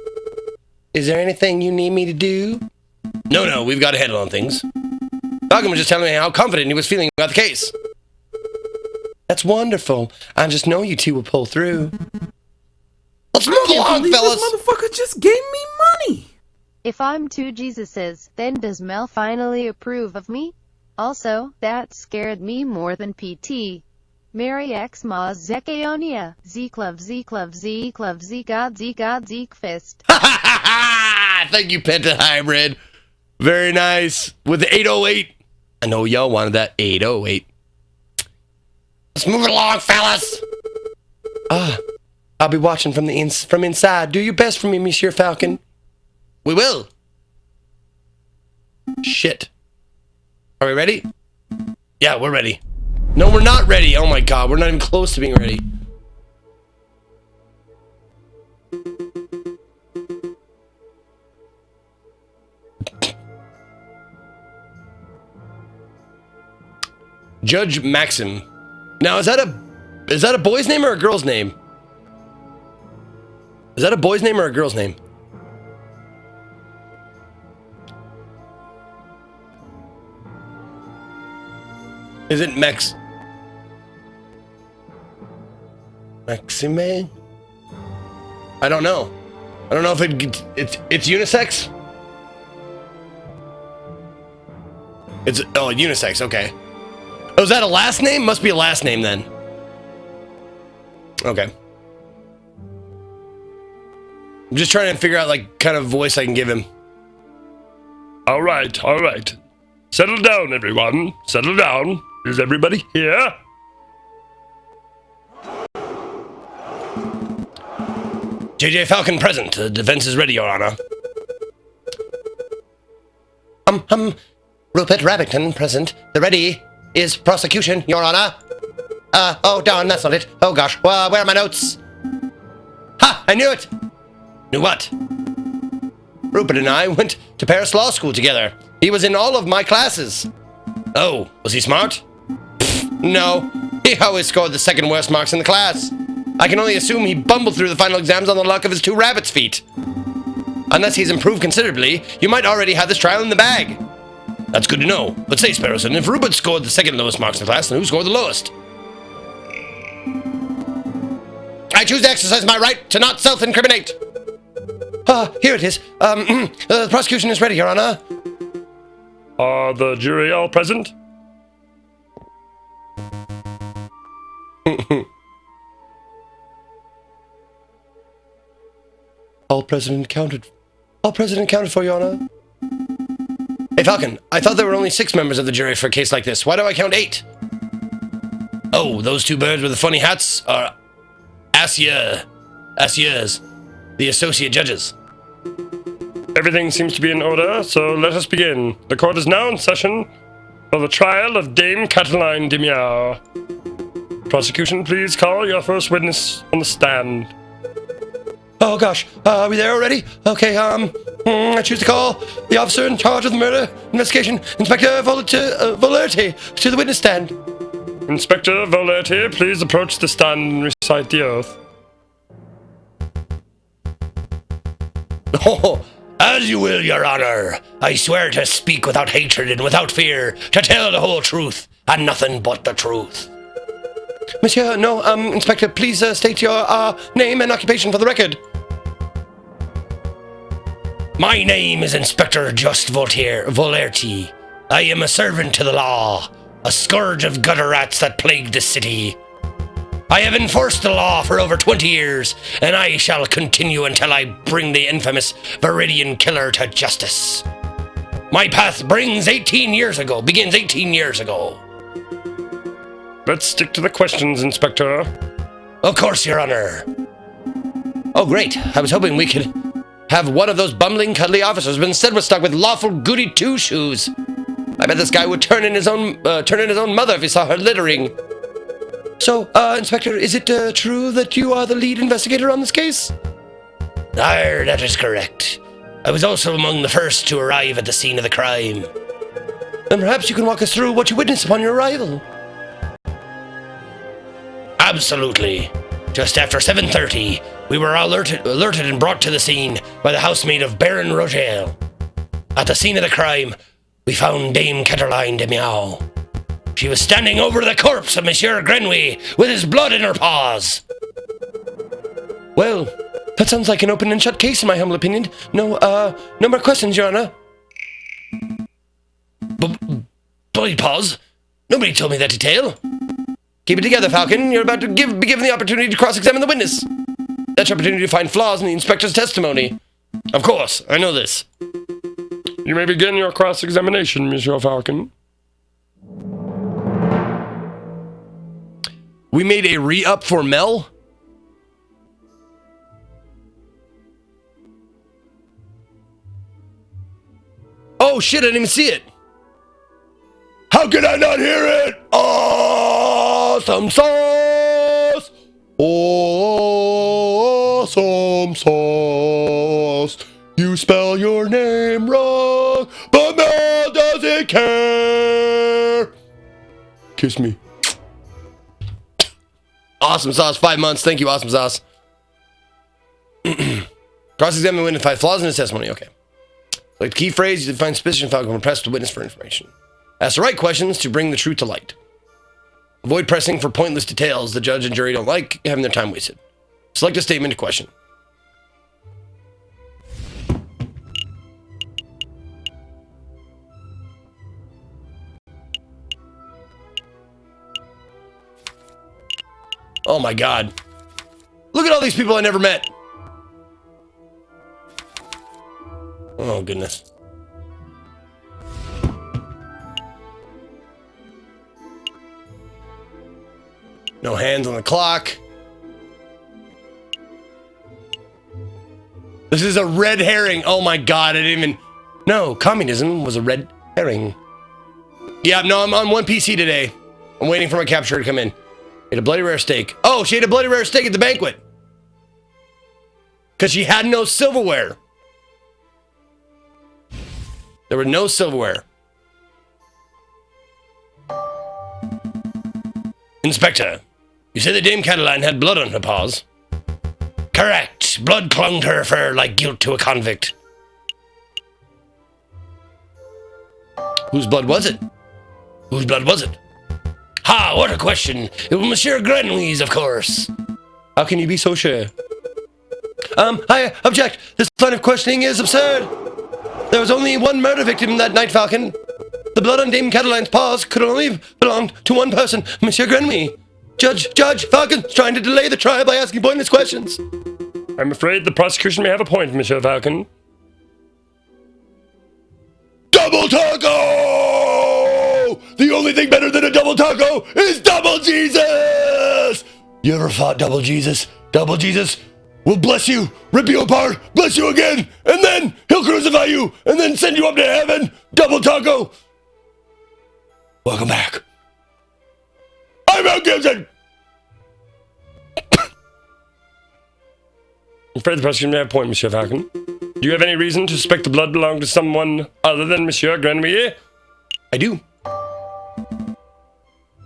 Is there anything you need me to do? No, we've got a handle on things. Falcon was just telling me how confident he was feeling about the case. That's wonderful. I just know you two will pull through. Let's move along, fellas! This motherfucker just gave me money! If I'm two Jesuses, then does Mel finally approve of me? Also, that scared me more than PT. Mary X Ma Zekeonia. Z-Club, Z-Club, Z-Club, Z-God, Z-God, Z-Fist. Ha ha ha ha! Thank you, Penta Hybrid. Very nice. With the 808. I know y'all wanted that 808. Let's move it along, fellas! I'll be watching from inside. Do your best for me, Monsieur Falcon. We will. Shit. Are we ready? Yeah, we're ready. No, we're not ready. Oh my god, we're not even close to being ready. Judge Maxim. Now, is that a boy's name or a girl's name? Is that a boy's name or a girl's name? Is it Maxime? I don't know. I don't know if it's unisex. It's unisex. Okay. Oh, is that a last name? Must be a last name then. Okay. I'm just trying to figure out like kind of voice I can give him. All right, all right. Settle down, everyone. Settle down. Is everybody here? Jayjay Falcon present. The defense is ready, Your Honor. Rupert Rabbington present. The ready is prosecution, Your Honor. Oh darn, that's not it. Oh gosh, well, where are my notes? Ha! I knew it! Knew what? Rupert and I went to Paris Law School together. He was in all of my classes. Oh, was he smart? Pfft, no. He always scored the second worst marks in the class. I can only assume he bumbled through the final exams on the luck of his 2 rabbit's feet. Unless he's improved considerably, you might already have this trial in the bag. That's good to know. But say, Sparrowson, if Rupert scored the second lowest marks in the class, then who scored the lowest? I choose to exercise my right to not self-incriminate. Here it is. The prosecution is ready, Your Honor. Are the jury all present? All present counted for, Your Honor. Hey, Falcon, I thought there were only 6 members of the jury for a case like this. Why do I count 8? Oh, those 2 birds with the funny hats are Asiers, the associate judges. Everything seems to be in order, so let us begin. The court is now in session for the trial of Dame Cataline de Miao. Prosecution, please call your first witness on the stand. Oh gosh, are we there already? Okay, I choose to call the officer in charge of the murder investigation, Inspector Volerty, to the witness stand. Inspector Volerty, please approach the stand and recite the oath. Oh, as you will, Your Honor. I swear to speak without hatred and without fear, to tell the whole truth, and nothing but the truth. Monsieur, no, Inspector, please state your, name and occupation for the record. My name is Inspector Just Volerty. I am a servant to the law, a scourge of gutter rats that plague the city. I have enforced the law for over 20 years, and I shall continue until I bring the infamous Viridian killer to justice. My path begins 18 years ago. Let's stick to the questions, Inspector. Of course, Your Honor. Oh, great. I was hoping we could have one of those bumbling, cuddly officers, but instead we're stuck with lawful goody two-shoes. I bet this guy would turn in his own mother if he saw her littering. So, Inspector, is it true that you are the lead investigator on this case? Aye, that is correct. I was also among the first to arrive at the scene of the crime. Then perhaps you can walk us through what you witnessed upon your arrival. Absolutely. Just after 7:30, we were alerted and brought to the scene by the housemaid of Baron Rogel. At the scene of the crime, we found Dame Cataline de Miao. She was standing over the corpse of Monsieur Grenouille with his blood in her paws. Well, that sounds like an open and shut case in my humble opinion. No more questions, Your Honor. Bloody paws? Nobody told me that detail. Keep it together, Falcon. You're about to be given the opportunity to cross-examine the witness. That's your opportunity to find flaws in the inspector's testimony. Of course, I know this. You may begin your cross-examination, Monsieur Falcon. We made a re-up for Mel? Oh shit, I didn't even see it. How could I not hear it? Oh! awesome sauce. Awesome sauce. You spell your name wrong, but Mel doesn't care. Kiss me. Awesome sauce, 5 months. Thank you, awesome sauce. Cross-examine witness, find flaws in his testimony. Okay. Like the key phrase, you define suspicion, Falcon, when pressed to witness for information. Ask the right questions to bring the truth to light. Avoid pressing for pointless details the judge and jury don't like, having their time wasted. Select a statement to question. Oh my God. Look at all these people I never met. Oh goodness. No hands on the clock. This is a red herring. Oh my God, I didn't even... No, communism was a red herring. Yeah, no, I'm on one PC today. I'm waiting for my capture to come in. Ate a bloody rare steak. Oh, she ate a bloody rare steak at the banquet. Because she had no silverware. There were no silverware. Inspector, you said that Dame Cataline had blood on her paws. Correct. Blood clung to her fur like guilt to a convict. Whose blood was it? Whose blood was it? Ha, what a question. It was Monsieur Grenouille's, of course. How can you be so sure? I object. This line of questioning is absurd. There was only one murder victim that night, Falcon. The blood on Dame Cataline's paws could only have belonged to one person, Monsieur Grenouille. Judge, Falcon's trying to delay the trial by asking pointless questions. I'm afraid the prosecution may have a point, Monsieur Falcon. Double taco! The only thing better than a double taco is double Jesus! You ever fought double Jesus? Double Jesus will bless you, rip you apart, bless you again, and then he'll crucify you, and then send you up to heaven. Double taco! Welcome back. I'm Mel Gibson! I'm afraid the prosecution may have a point, Monsieur Falcon. Do you have any reason to suspect the blood belonged to someone other than Monsieur Grenouille? I do.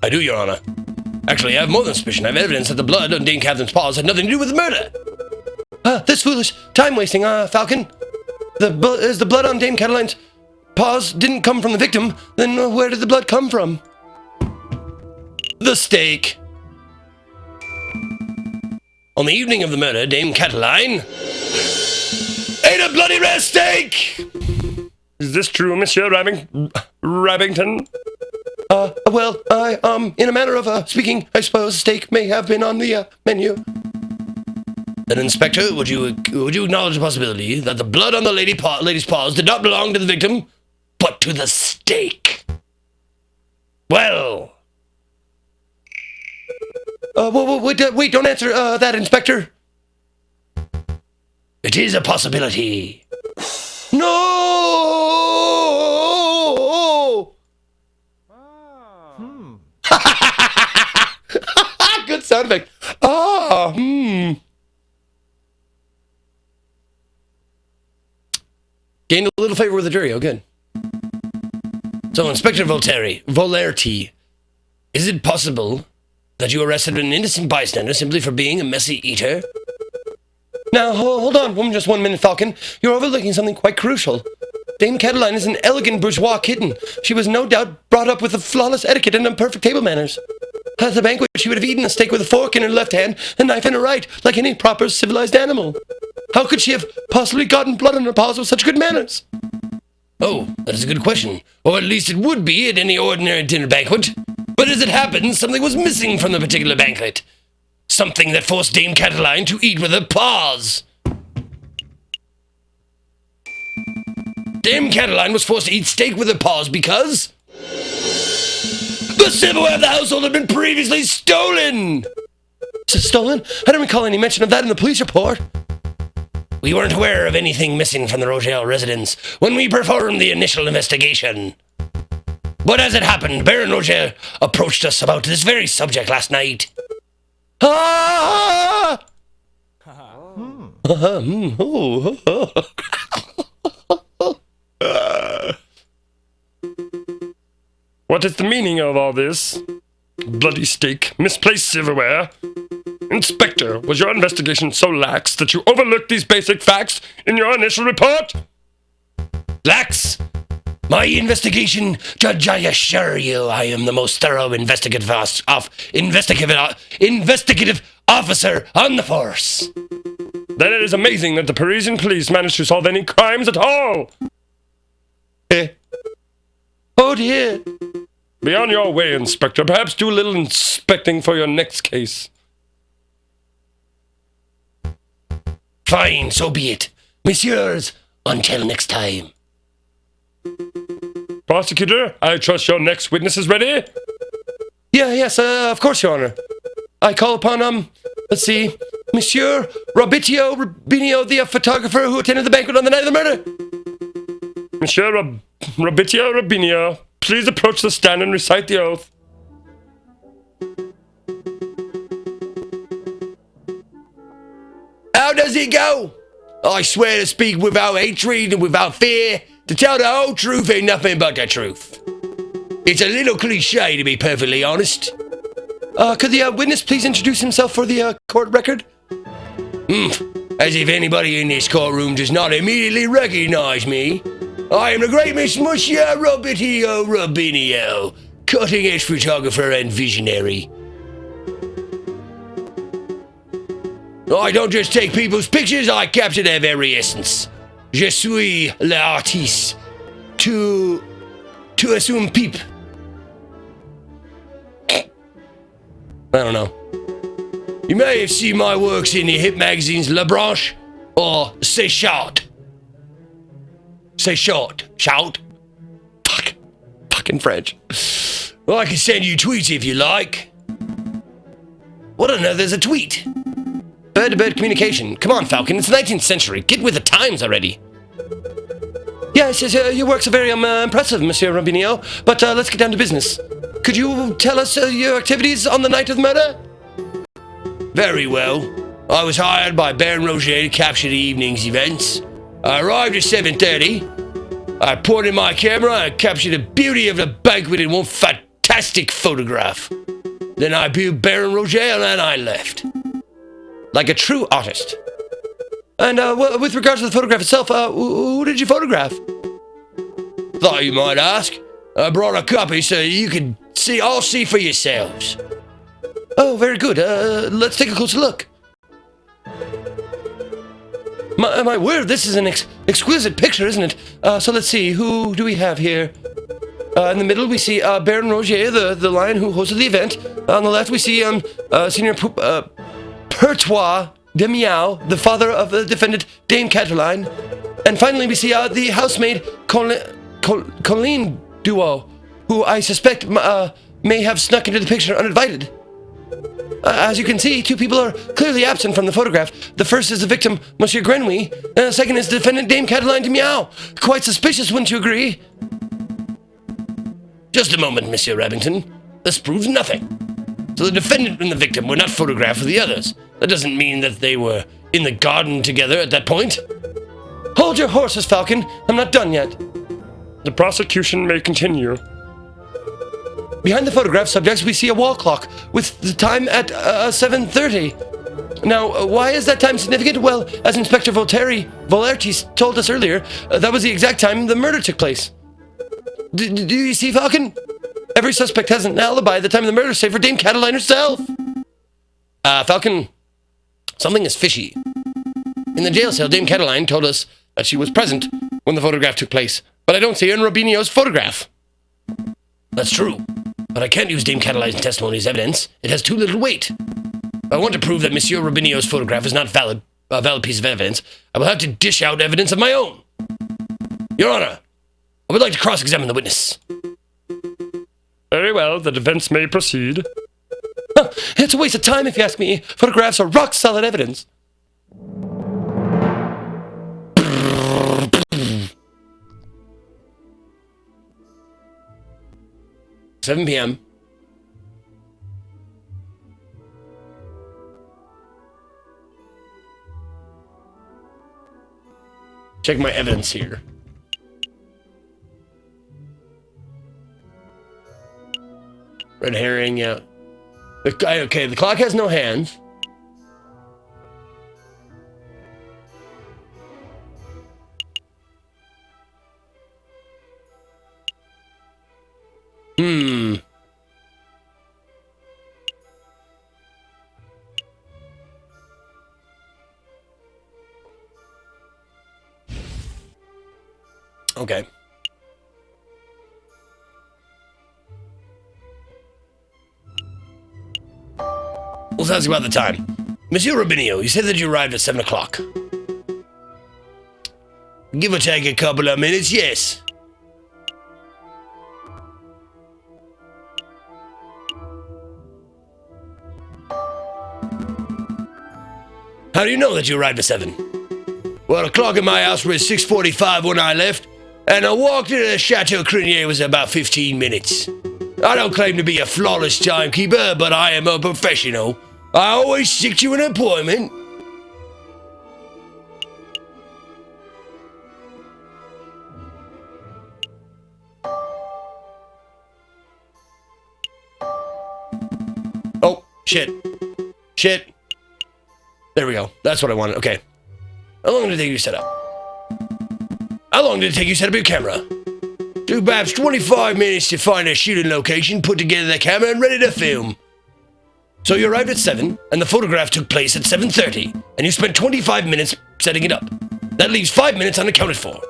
I do, Your Honor. Actually, I have more than suspicion. I have evidence that the blood on Dame Catherine's paws had nothing to do with the murder. This foolish time-wasting, Falcon. As the blood on Dame Cataline's paws didn't come from the victim, then where did the blood come from? The steak. On the evening of the murder, Dame Cataline ate a bloody rare steak! Is this true, Monsieur Rabbington? Well, in a manner of speaking, I suppose steak may have been on the menu. Then, Inspector, would you acknowledge the possibility that the blood on the lady's paws did not belong to the victim, but to the steak? Well... wait, don't answer that, Inspector. It is a possibility. No! Good sound effect. Gained a little favor with the jury. Oh, good. So, Inspector Volerty, is it possible that you arrested an innocent bystander simply for being a messy eater? Now, hold on just 1 minute, Falcon. You're overlooking something quite crucial. Dame Cataline is an elegant bourgeois kitten. She was no doubt brought up with a flawless etiquette and perfect table manners. At the banquet, she would have eaten a steak with a fork in her left hand and a knife in her right, like any proper civilized animal. How could she have possibly gotten blood on her paws with such good manners? Oh, that is a good question. Or at least it would be at any ordinary dinner banquet. But as it happens, something was missing from the particular banquet. Something that forced Dame Cataline to eat with her paws. Dame Cataline was forced to eat steak with her paws because... the silverware of the household had been previously stolen! Stolen? I don't recall any mention of that in the police report. We weren't aware of anything missing from the Rogel residence when we performed the initial investigation. But as it happened, Baron Roger approached us about this very subject last night. Ah! What is the meaning of all this? Bloody steak, misplaced silverware. Inspector, was your investigation so lax that you overlooked these basic facts in your initial report? Lax? My investigation, Judge, I assure you, I am the most thorough investigative officer on the force. Then it is amazing that the Parisian police managed to solve any crimes at all. Oh dear. Be on your way, Inspector. Perhaps do a little inspecting for your next case. Fine, so be it. Messieurs, until next time. Prosecutor, I trust your next witness is ready? Yes, of course, Your Honor. I call upon, let's see, Monsieur Rubinio, the photographer who attended the banquet on the night of the murder. Monsieur Rubinio, please approach the stand and recite the oath. How does it go? I swear to speak without hatred and without fear, to tell the whole truth and nothing but the truth. It's a little cliche, to be perfectly honest. Could the witness please introduce himself for the court record? As if anybody in this courtroom does not immediately recognize me. I am the great Monsieur Rubinio, cutting-edge photographer and visionary. I don't just take people's pictures, I capture their very essence. Je suis l'artiste. To assume peep. I don't know. You may have seen my works in the hit magazines La Branche or C'est Short. C'est Short. Shout? Fucking French. Well, I can send you tweets if you like. What on earth is a tweet? Bird-to-bird communication. Come on, Falcon, it's the 19th century. Get with the times already. Yes, your works are very impressive, Monsieur Rubinio, but let's get down to business. Could you tell us your activities on the night of the murder? Very well. I was hired by Baron Roger to capture the evening's events. I arrived at 7:30. I pointed my camera and captured the beauty of the banquet in one fantastic photograph. Then I viewed Baron Roger and I left. Like a true artist. And with regards to the photograph itself, who did you photograph? Thought you might ask. I brought a copy so you can all see for yourselves. Oh, very good. Let's take a closer look. My word, this is an exquisite picture, isn't it? So let's see, who do we have here? In the middle, we see Baron Roger, the lion who hosted the event. On the left, we see Senior Pertois de Miao, the father of the defendant Dame Cataline. And finally, we see the housemaid Colleen Duo, who I suspect may have snuck into the picture uninvited. As you can see, two people are clearly absent from the photograph. The first is the victim, Monsieur Grenouille, and the second is the defendant Dame Cataline de Miao. Quite suspicious, wouldn't you agree? Just a moment, Monsieur Rabington. This proves nothing. So the defendant and the victim were not photographed with the others. That doesn't mean that they were in the garden together at that point. Hold your horses, Falcon. I'm not done yet. The prosecution may continue. Behind the photograph subjects, we see a wall clock with the time at 7:30. Now, why is that time significant? Well, as Inspector Volerti told us earlier, that was the exact time the murder took place. Do you see, Falcon? Every suspect has an alibi at the time of the murder, save for Dame Cataline herself. Falcon, something is fishy. In the jail cell, Dame Cataline told us that she was present when the photograph took place, but I don't see her in Rubinio's photograph. That's true, but I can't use Dame Cataline's testimony as evidence. It has too little weight. If I want to prove that Monsieur Rubinio's photograph is not a valid piece of evidence, I will have to dish out evidence of my own. Your Honor, I would like to cross-examine the witness. Very well, the defense may proceed. It's a waste of time if you ask me. Photographs are rock-solid evidence. 7 p.m. Check my evidence here. Red herring, yeah. Okay, the clock has no hands. Okay. Let's ask about the time. Monsieur Rubinio, you said that you arrived at 7 o'clock. Give or take a couple of minutes, yes. How do you know that you arrived at 7? Well, the clock in my house was 6:45 when I left, and I walked into the Chateau Crinier was about 15 minutes. I don't claim to be a flawless timekeeper, but I am a professional. I always stick to an appointment. Oh, shit. Shit. There we go. That's what I wanted. Okay. How long did it take you to set up? How long did it take you to set up your camera? Took perhaps 25 minutes to find a shooting location, put together the camera, and ready to film. So you arrived at 7, and the photograph took place at 7:30, and you spent 25 minutes setting it up. That leaves 5 minutes unaccounted for.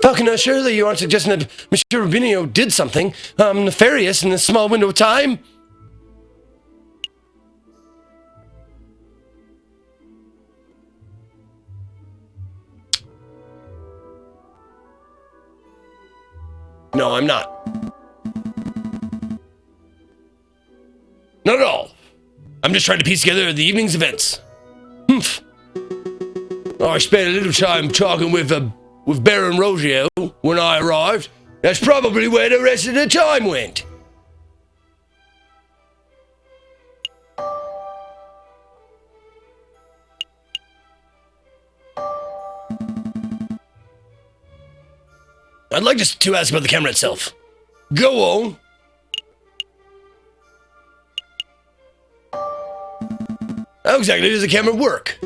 Falcon, surely you aren't suggesting that Monsieur Rubinio did something nefarious in this small window of time? No, I'm not. Not at all. I'm just trying to piece together the evening's events. Humph. I spent a little time talking with Baron Rogio when I arrived. That's probably where the rest of the time went. I'd like to ask about the camera itself. Go on. How exactly does the camera work?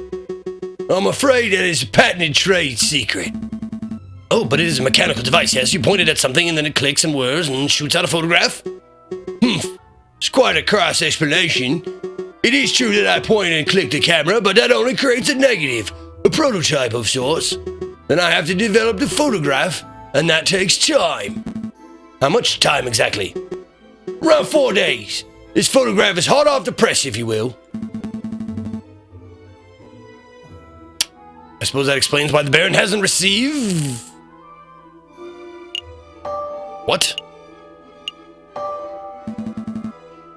I'm afraid that is a patented trade secret. Oh, but it is a mechanical device, yes? You point it at something and then it clicks and whirs and shoots out a photograph? It's quite a crass explanation. It is true that I point and click the camera, but that only creates a negative, a prototype of sorts. Then I have to develop the photograph, and that takes time. How much time exactly? Around 4 days. This photograph is hot off the press, if you will. I suppose that explains why the Baron hasn't received... What?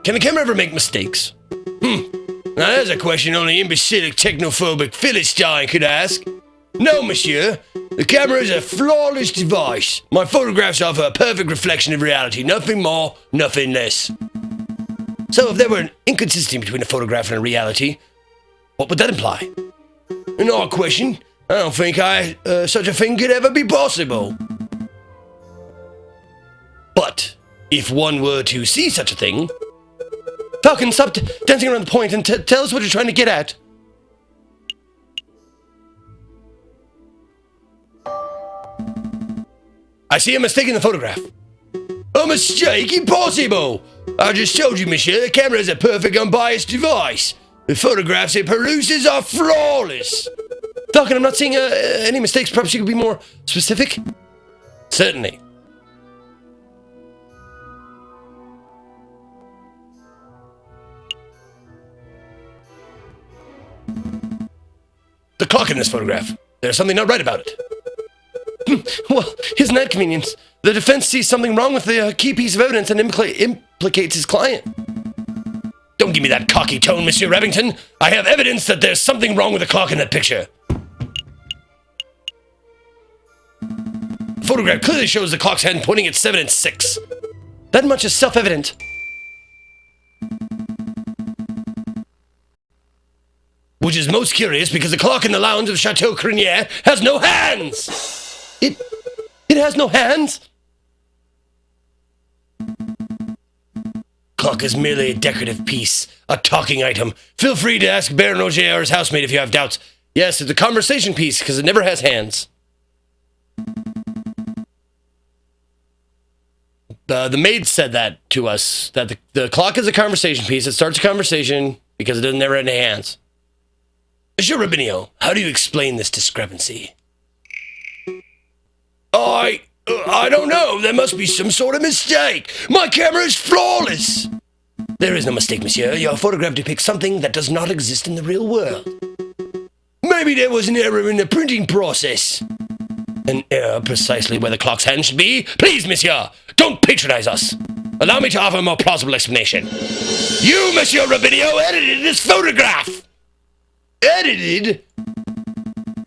Can the camera ever make mistakes? Now there's a question only imbecilic technophobic Philistine could ask. No, monsieur. The camera is a flawless device. My photographs offer a perfect reflection of reality. Nothing more, nothing less. So if there were an inconsistency between a photograph and a reality, what would that imply? An odd question. I don't think such a thing could ever be possible. But if one were to see such a thing... Falcon, stop dancing around the point and tell us what you're trying to get at. I see a mistake in the photograph. A mistake? Impossible! I just told you, monsieur, the camera is a perfect unbiased device. The photographs it produces are flawless. Falcon, I'm not seeing any mistakes. Perhaps you could be more specific? Certainly. The clock in this photograph. There's something not right about it. Well, isn't that convenient? The defense sees something wrong with the key piece of evidence and implicates his client. Don't give me that cocky tone, Monsieur Remington. I have evidence that there's something wrong with the clock in that picture. The photograph clearly shows the clock's hand pointing at 7 and 6. That much is self-evident. Which is most curious because the clock in the lounge of Chateau Crinier has no hands! It has no hands? Clock is merely a decorative piece, a talking item. Feel free to ask Baron Roger or his housemaid if you have doubts. Yes, it's a conversation piece because it never has hands. The maid said that to us, that the clock is a conversation piece. It starts a conversation because it doesn't never have any hands. Monsieur Rubinio, how do you explain this discrepancy? I don't know. There must be some sort of mistake. My camera is flawless. There is no mistake, monsieur. Your photograph depicts something that does not exist in the real world. Maybe there was an error in the printing process. An error precisely where the clock's hand should be? Please, monsieur, don't patronize us. Allow me to offer a more plausible explanation. You, Monsieur Rubinio, edited this photograph. Edited?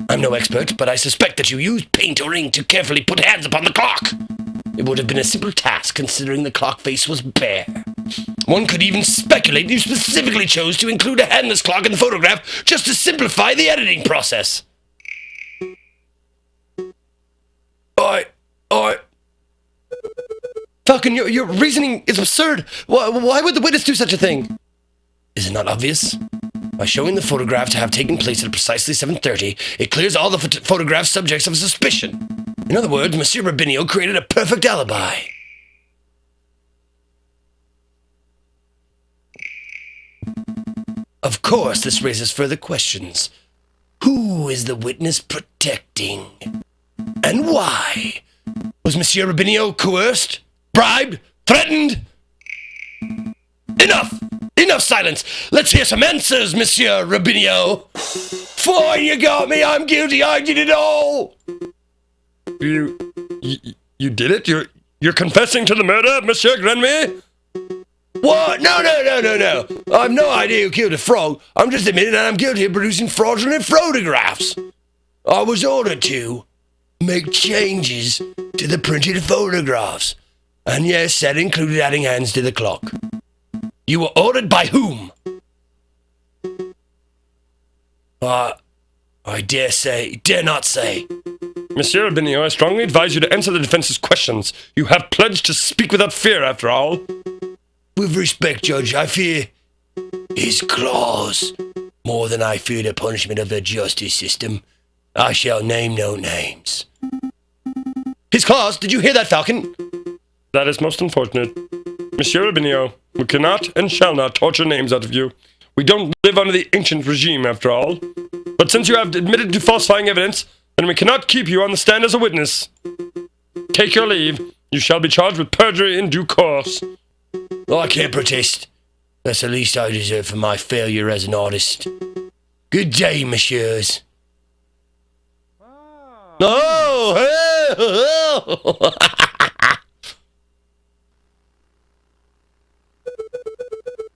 I'm no expert, but I suspect that you used paint or ink to carefully put hands upon the clock. It would have been a simple task, considering the clock face was bare. One could even speculate you specifically chose to include a handless clock in the photograph just to simplify the editing process. Falcon, your reasoning is absurd. Why would the witness do such a thing? Is it not obvious? By showing the photograph to have taken place at precisely 7:30, it clears all the photograph subjects of suspicion. In other words, Monsieur Rubinio created a perfect alibi. Of course, this raises further questions. Who is the witness protecting? And why? Was Monsieur Rubinio coerced? Bribed? Threatened? Enough! Enough silence! Let's hear some answers, Monsieur Rubinio! Fine, you got me! I'm guilty! I did it all! You did it? You're confessing to the murder, Monsieur Grenmy? What? No. I have no idea who killed the frog. I'm just admitting that I'm guilty of producing fraudulent photographs. I was ordered to make changes to the printed photographs. And yes, that included adding hands to the clock. You were ordered by whom? I dare not say. Monsieur Rubinio, I strongly advise you to answer the defense's questions. You have pledged to speak without fear, after all. With respect, Judge, I fear his claws more than I fear the punishment of the justice system. I shall name no names. His claws? Did you hear that, Falcon? That is most unfortunate. Monsieur Rubinio, we cannot and shall not torture names out of you. We don't live under the ancient regime, after all. But since you have admitted to falsifying evidence, then we cannot keep you on the stand as a witness. Take your leave. You shall be charged with perjury in due course. I can't protest. That's the least I deserve for my failure as an artist. Good day, messieurs.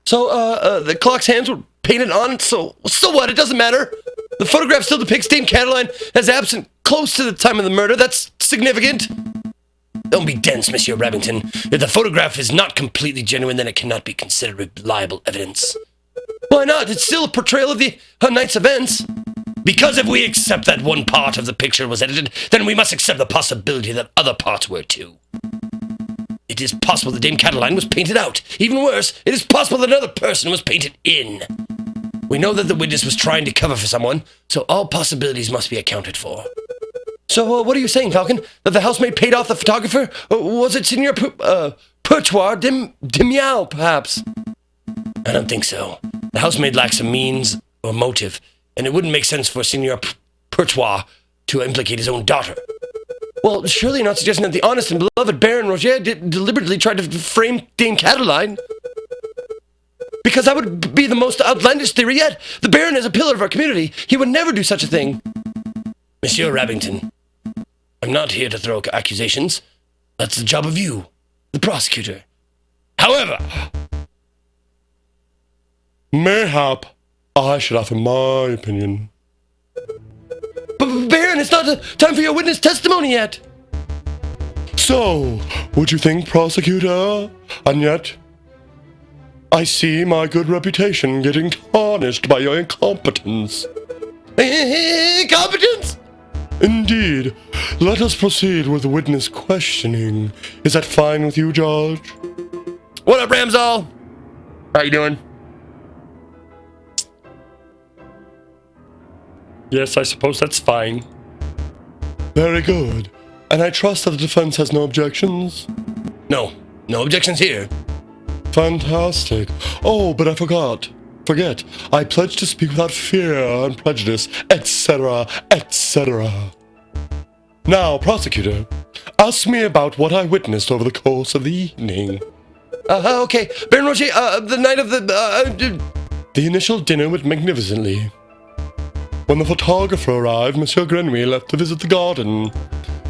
So, the clock's hands were painted on, so what? It doesn't matter. The photograph still depicts Dame Cataline as absent close to the time of the murder. That's significant. Don't be dense, Monsieur Remington. If the photograph is not completely genuine, then it cannot be considered reliable evidence. Why not? It's still a portrayal of the night's events. Because if we accept that one part of the picture was edited, then we must accept the possibility that other parts were too. It is possible that Dame Cataline was painted out. Even worse, it is possible that another person was painted in. We know that the witness was trying to cover for someone, so all possibilities must be accounted for. So, what are you saying, Falcon? That the housemaid paid off the photographer? Or was it Signor Perchoir de Miao, perhaps? I don't think so. The housemaid lacks a means or motive, and it wouldn't make sense for Signor Perchoir to implicate his own daughter. Well, surely you're not suggesting that the honest and beloved Baron Roger deliberately tried to frame Dame Cataline? Because that would be the most outlandish theory yet. The Baron is a pillar of our community. He would never do such a thing. Monsieur Rabington, I'm not here to throw accusations. That's the job of you, the prosecutor. However, mayhap I should offer my opinion. But Baron, it's not time for your witness testimony yet. So, would you think, prosecutor? And yet, I see my good reputation getting tarnished by your incompetence. Incompetence? Indeed. Let us proceed with witness questioning. Is that fine with you, Judge? What up, Ramsall? How you doing? Yes, I suppose that's fine. Very good. And I trust that the defense has no objections? No objections here. Fantastic. Oh, but I forget. I pledge to speak without fear and prejudice, etc., etc. Now, prosecutor, ask me about what I witnessed over the course of the evening. Okay. Baron Roger, the night of the, The initial dinner went magnificently. When the photographer arrived, Monsieur Grenouille left to visit the garden.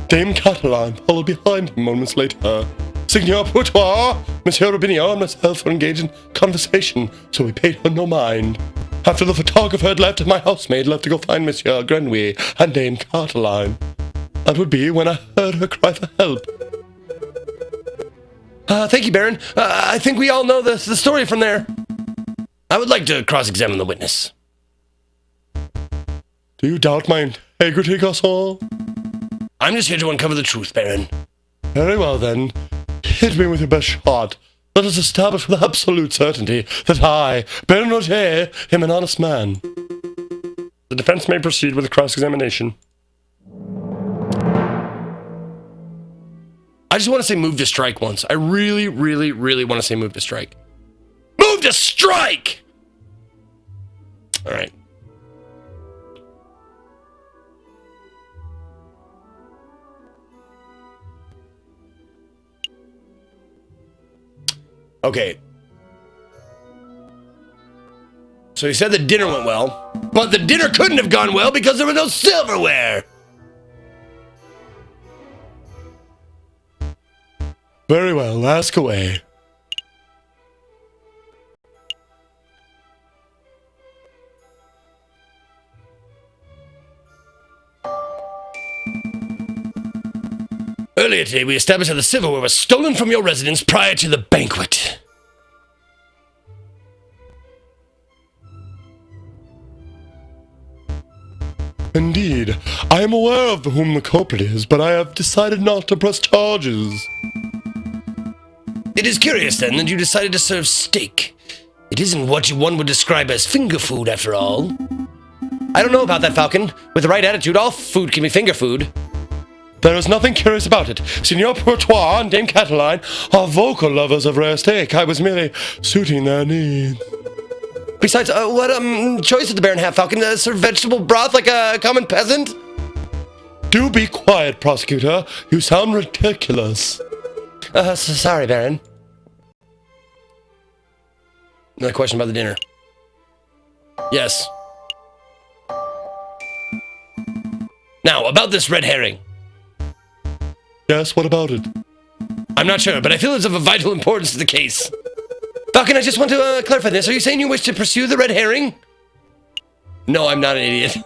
Dame Cataline followed behind him moments later. Signor Pourtois, Monsieur Robinio, and myself were engaged in conversation, so we paid her no mind. After the photographer had left, my housemaid left to go find Monsieur Grenouille and Dame Cataline. That would be when I heard her cry for help. Thank you, Baron. I think we all know the story from there. I would like to cross-examine the witness. Do you doubt my integrity, Garçon? I'm just here to uncover the truth, Baron. Very well, then. Hit me with your best shot. Let us establish with absolute certainty that I, Baron Roger, am an honest man. The defense may proceed with the cross-examination. I just want to say move to strike once. I really, really, really want to say move to strike. Move to strike! All right. Okay. So he said the dinner went well, but the dinner couldn't have gone well because there was no silverware. Very well, ask away. Earlier today, we established that the silverware was stolen from your residence prior to the banquet. Indeed, I am aware of whom the culprit is, but I have decided not to press charges. It is curious, then, that you decided to serve steak. It isn't what one would describe as finger food, after all. I don't know about that, Falcon. With the right attitude, all food can be finger food. There is nothing curious about it. Signor Pourtois and Dame Cataline are vocal lovers of rare steak. I was merely suiting their needs. Besides, what choice did the Baron have, Falcon? Serve vegetable broth like a common peasant? Do be quiet, prosecutor. You sound ridiculous. Sorry, Baron. Another question about the dinner. Yes. Now, about this red herring. Yes, what about it? I'm not sure, but I feel it's of a vital importance to the case. Falcon, I just want to clarify this. Are you saying you wish to pursue the red herring? No, I'm not an idiot.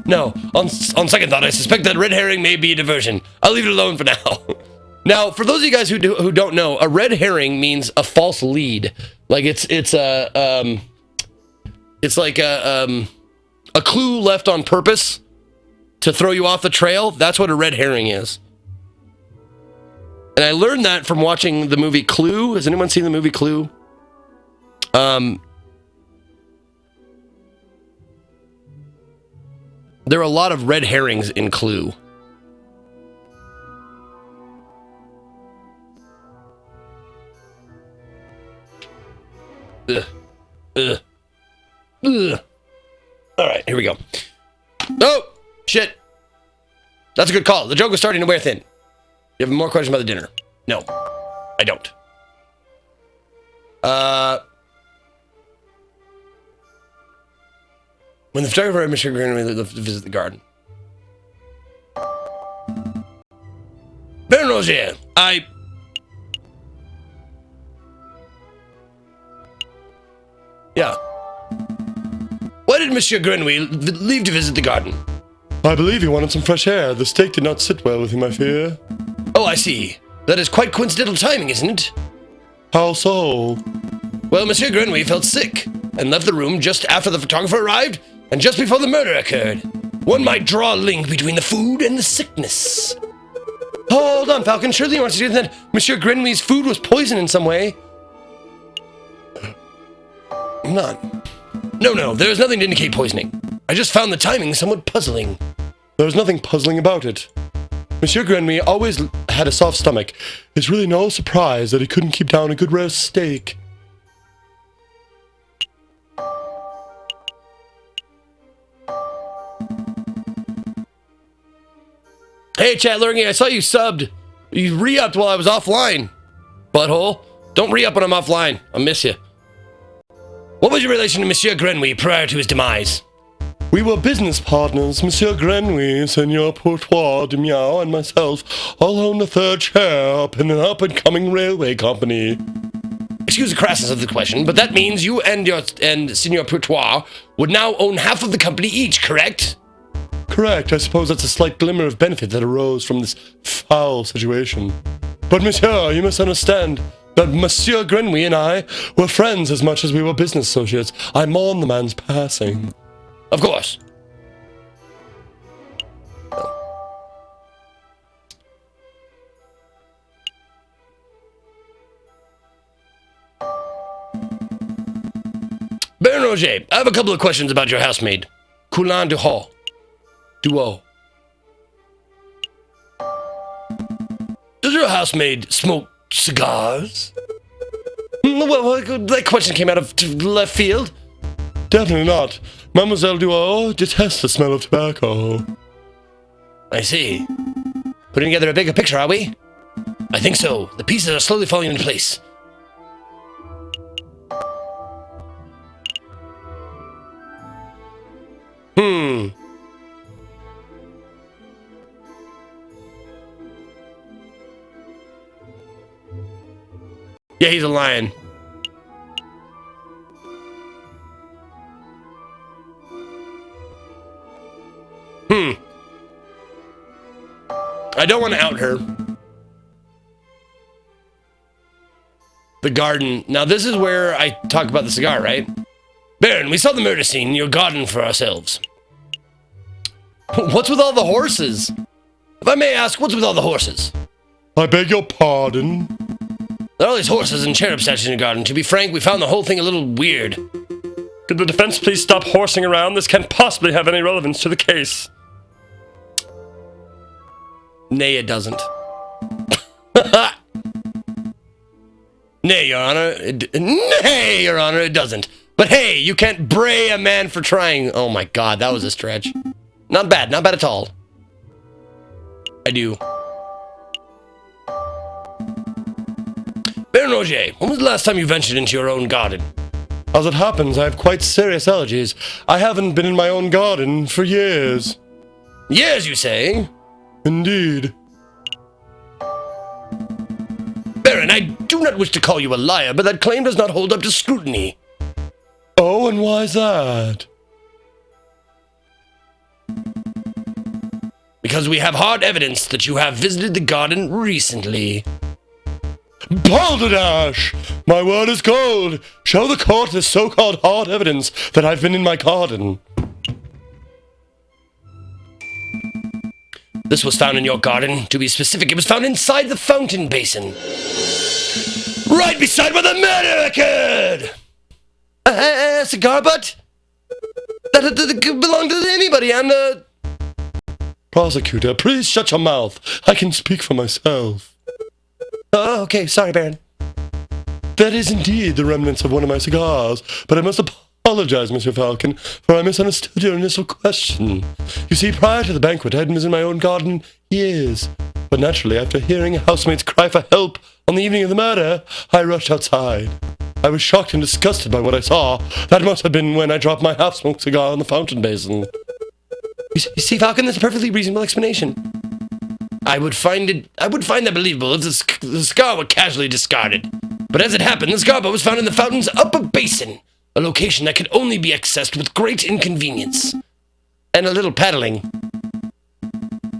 No, on second thought, I suspect that red herring may be a diversion. I'll leave it alone for now. Now, for those of you guys who don't know, a red herring means a false lead. Like it's like a clue left on purpose to throw you off the trail. That's what a red herring is. And I learned that from watching the movie Clue. Has anyone seen the movie Clue? There are a lot of red herrings in Clue. All right, here we go. Oh, shit. That's a good call. The joke was starting to wear thin. You have more questions about the dinner? No, I don't. When the photographer and Mr. Green left to visit the garden. Baron Roger, Yeah. Why did Monsieur Grenouille leave to visit the garden? I believe he wanted some fresh air. The steak did not sit well with him, I fear. Oh, I see. That is quite coincidental timing, isn't it? How so? Well, Monsieur Grenouille felt sick and left the room just after the photographer arrived and just before the murder occurred. One might draw a link between the food and the sickness. Hold on, Falcon. Surely you want to do that Monsieur Grenouille's food was poisoned in some way. Not. No, there is nothing to indicate poisoning. I just found the timing somewhat puzzling. There's nothing puzzling about it. Monsieur Grenouille always had a soft stomach. It's really no surprise that he couldn't keep down a good roast steak. Hey, Chat Lurgy, I saw you subbed. You re-upped while I was offline. Butthole. Don't re-up when I'm offline. I'll miss you. What was your relation to Monsieur Grenouille prior to his demise? We were business partners. Monsieur Grenouille, Senor Pourtois de Miao, and myself all owned a third share up in an up-and-coming railway company. Excuse the crassness of the question, but that means you and Senor Pourtois would now own half of the company each, correct? Correct. I suppose that's a slight glimmer of benefit that arose from this foul situation. But, monsieur, you must understand that Monsieur Grenouille and I were friends as much as we were business associates. I mourn the man's passing. Of course. Baron Roger, I have a couple of questions about your housemaid. Coulin Duo. Does your housemaid smoke cigars? Well, that question came out of left field. Definitely not. Mademoiselle Duo detests the smell of tobacco. I see. Putting together a bigger picture, are we? I think so. The pieces are slowly falling into place. Yeah, he's a lion. I don't want to out her. The garden. Now, this is where I talk about the cigar, right? Baron, we saw the murder scene in your garden for ourselves. What's with all the horses? If I may ask, what's with all the horses? I beg your pardon? There are all these horses and cherub statues in your garden. To be frank, we found the whole thing a little weird. Could the defense please stop horsing around? This can't possibly have any relevance to the case. Nay, it doesn't. Nay, Your Honor. Nay, Your Honor, it doesn't. But hey, you can't bray a man for trying. Oh my God, that was a stretch. Not bad at all. I do. Baron Roger, when was the last time you ventured into your own garden? As it happens, I have quite serious allergies. I haven't been in my own garden for years. Years, you say? Indeed. Baron, I do not wish to call you a liar, but that claim does not hold up to scrutiny. Oh, and why's that? Because we have hard evidence that you have visited the garden recently. Balderdash! My word is gold! Show the court this so-called hard evidence that I've been in my garden. This was found in your garden. To be specific, it was found inside the fountain basin. Right beside where the murder occurred! Cigar butt? That belonged to anybody, and, Prosecutor, please shut your mouth. I can speak for myself. Oh, okay. Sorry, Baron. That is indeed the remnants of one of my cigars, but I must apologize, Mr. Falcon, for I misunderstood your initial question. You see, prior to the banquet, I had been in my own garden years. But naturally, after hearing a housemate's cry for help on the evening of the murder, I rushed outside. I was shocked and disgusted by what I saw. That must have been when I dropped my half-smoked cigar in the fountain basin. You see, Falcon, that's a perfectly reasonable explanation. I would find that believable if the cigar were casually discarded. But as it happened, the cigar butt was found in the fountain's upper basin, a location that could only be accessed with great inconvenience. And a little paddling.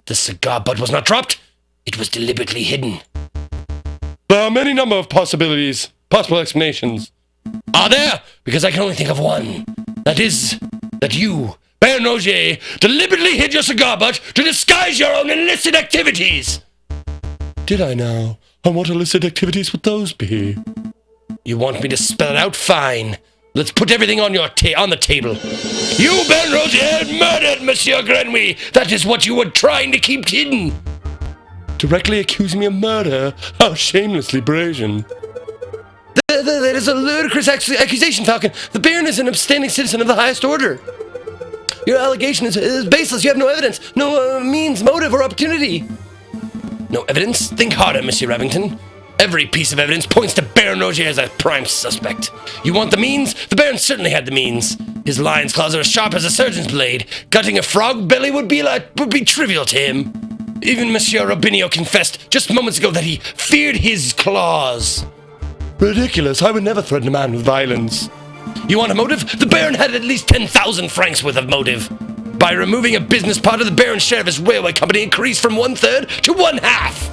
The cigar butt was not dropped. It was deliberately hidden. There are many number of possible explanations. Are there? Because I can only think of one. That is, that you, Baron Roger, deliberately hid your cigar butt to disguise your own illicit activities. Did I now? And what illicit activities would those be? You want me to spell it out? Fine. Let's put everything on on the table. You, Baron Roger, murdered Monsieur Grenouille. That is what you were trying to keep hidden. Directly accusing me of murder? How shamelessly brazen. That is a ludicrous accusation, Falcon. The Baron is an upstanding citizen of the highest order. Your allegation is baseless. You have no evidence, no means, motive, or opportunity. No evidence? Think harder, Monsieur Revington. Every piece of evidence points to Baron Roger as a prime suspect. You want the means? The Baron certainly had the means. His lion's claws are as sharp as a surgeon's blade. Gutting a frog belly would be trivial to him. Even Monsieur Robinio confessed just moments ago that he feared his claws. Ridiculous. I would never threaten a man with violence. You want a motive? The Baron had at least 10,000 francs worth of motive. By removing a business part of the Baron's share of his railway company increased from 1/3 to 1/2.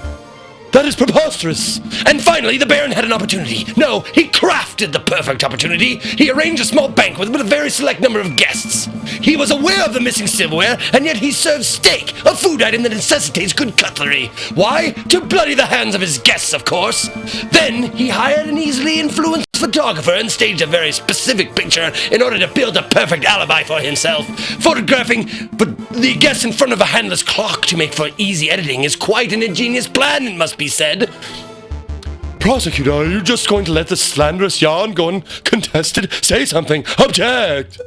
That is preposterous. And finally, the Baron had an opportunity. No, he crafted the perfect opportunity. He arranged a small banquet with a very select number of guests. He was aware of the missing silverware, and yet he served steak, a food item that necessitates good cutlery. Why? To bloody the hands of his guests, of course. Then he hired an easily influenced photographer and staged a very specific picture in order to build a perfect alibi for himself. Photographing the guests in front of a handless clock to make for easy editing is quite an ingenious plan, it must be said. Prosecutor, are you just going to let this slanderous yarn go uncontested? Say something. Object!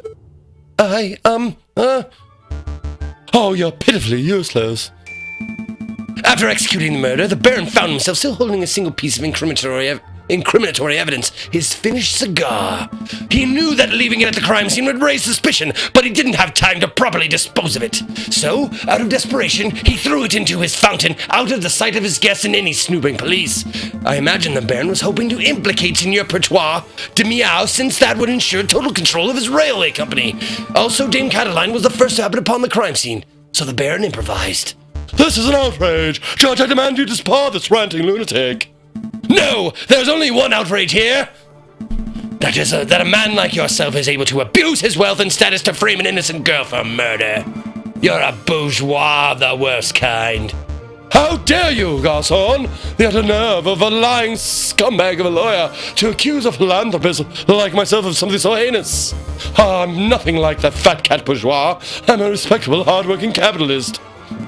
Oh, you're pitifully useless. After executing the murder, the Baron found himself still holding a single piece of incriminatory evidence, his finished cigar. He knew that leaving it at the crime scene would raise suspicion, but he didn't have time to properly dispose of it. So, out of desperation, he threw it into his fountain, out of the sight of his guests and any snooping police. I imagine the Baron was hoping to implicate Signor Pertois de Miao, since that would ensure total control of his railway company. Also, Dame Cataline was the first to happen upon the crime scene, so the Baron improvised. This is an outrage! Judge, I demand you disbar this ranting lunatic! No! There's only one outrage here! That is that a man like yourself is able to abuse his wealth and status to frame an innocent girl for murder. You're a bourgeois of the worst kind. How dare you, garçon! The utter nerve of a lying scumbag of a lawyer to accuse a philanthropist like myself of something so heinous! I'm nothing like that fat cat bourgeois. I'm a respectable, hard-working capitalist.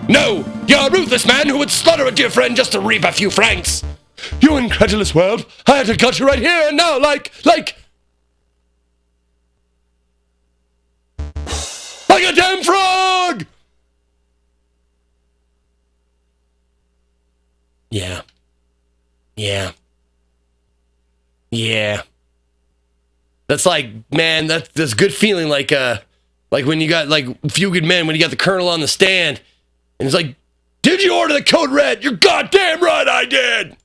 No! You're a ruthless man who would slaughter a dear friend just to reap a few francs! You incredulous world! I had to cut you right here and now, like a damn frog! Yeah. That's like, man, that's a good feeling, like when you got, like, Few Good Men, when you got the colonel on the stand, and it's like, did you order the code red? You're goddamn right I did!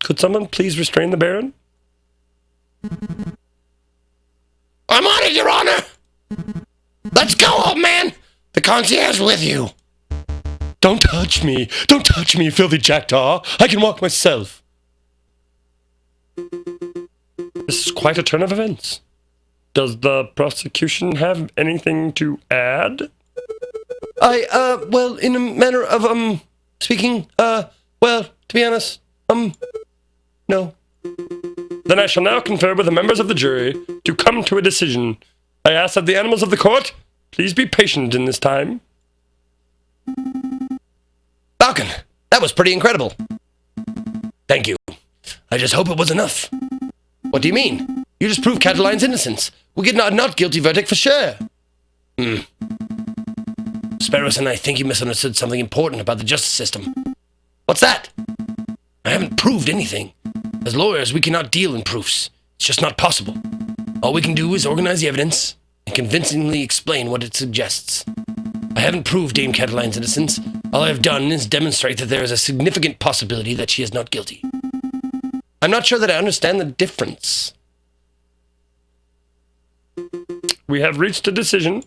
Could someone please restrain the Baron? I'm on it, Your Honor! Let's go, old man! The concierge with you. Don't touch me! Don't touch me, you filthy jackdaw! I can walk myself! This is quite a turn of events. Does the prosecution have anything to add? Well, in a manner of, speaking, well, to be honest, no. Then I shall now confer with the members of the jury to come to a decision. I ask that the animals of the court please be patient in this time. Falcon, that was pretty incredible. Thank you. I just hope it was enough. What do you mean? You just proved Cataline's innocence. We get not guilty verdict for sure. Sparrowson, I think you misunderstood something important about the justice system. What's that? I haven't proved anything. As lawyers, we cannot deal in proofs. It's just not possible. All we can do is organize the evidence and convincingly explain what it suggests. I haven't proved Dame Cataline's innocence. All I have done is demonstrate that there is a significant possibility that she is not guilty. I'm not sure that I understand the difference. We have reached a decision.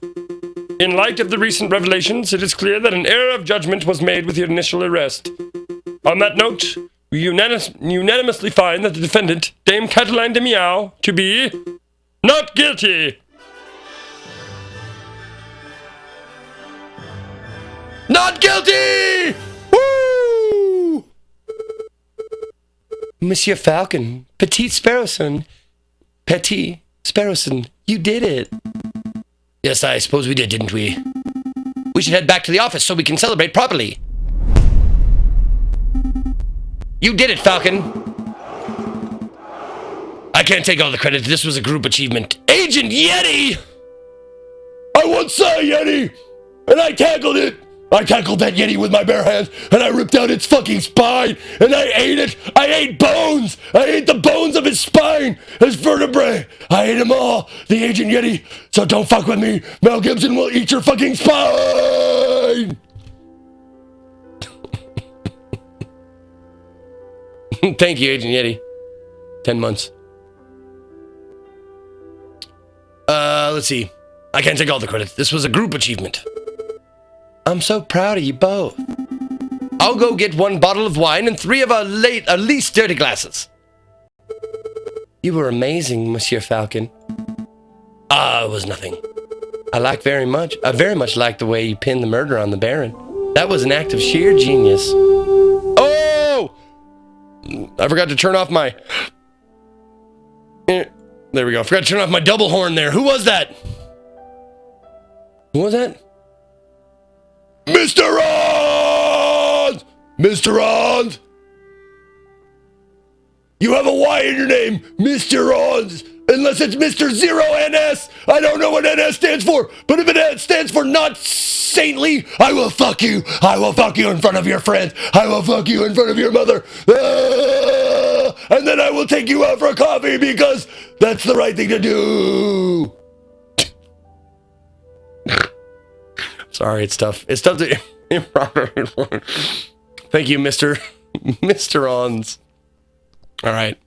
In light of the recent revelations, it is clear that an error of judgment was made with your initial arrest. On that note, we unanimously find that the defendant, Dame Cataline de Meow, to be not guilty. Not guilty! Woo! Monsieur Falcon, Petit Sparrowson, you did it. Yes, I suppose we did, didn't we? We should head back to the office so we can celebrate properly. You did it, Falcon. I can't take all the credit. This was a group achievement. Agent Yeti! I once saw a Yeti, and I tackled it. I tackled that Yeti with my bare hands, and I ripped out its fucking spine, and I ate it. I ate bones. I ate the bones of his spine, his vertebrae. I ate them all, the Agent Yeti. So don't fuck with me. Mel Gibson will eat your fucking spine. Thank you, Agent Yeti. 10 months. Let's see. I can't take all the credit. This was a group achievement. I'm so proud of you both. I'll go get 1 bottle of wine and 3 of our least dirty glasses. You were amazing, Monsieur Falcon. It was nothing. I very much liked the way you pinned the murder on the Baron. That was an act of sheer genius. Oh! I forgot to turn off my... There we go. I forgot to turn off my double horn there. Who was that? Who was that? Mr. Ronz! Mr. Ronz! You have a Y in your name, Mr. Ronz! Unless it's Mr. Zero NS! I don't know what NS stands for, but if it stands for not saintly, I will fuck you! I will fuck you in front of your friends! I will fuck you in front of your mother! And then I will take you out for a coffee because that's the right thing to do! Sorry, it's tough. It's tough to improperate. Thank you, Mr. Ons. All right.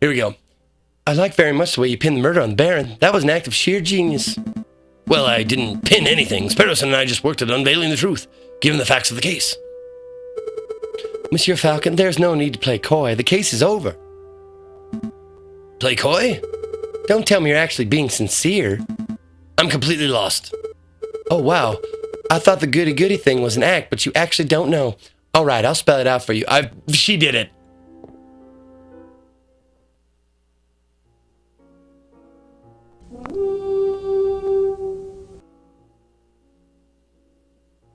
Here we go. I like very much the way you pinned the murder on the Baron. That was an act of sheer genius. Well, I didn't pin anything. Sparrowson and I just worked at unveiling the truth, given the facts of the case. Monsieur Falcon, there's no need to play coy. The case is over. Play coy? Don't tell me you're actually being sincere. I'm completely lost. Oh, wow. I thought the goody-goody thing was an act, but you actually don't know. All right, I'll spell it out for you. She did it.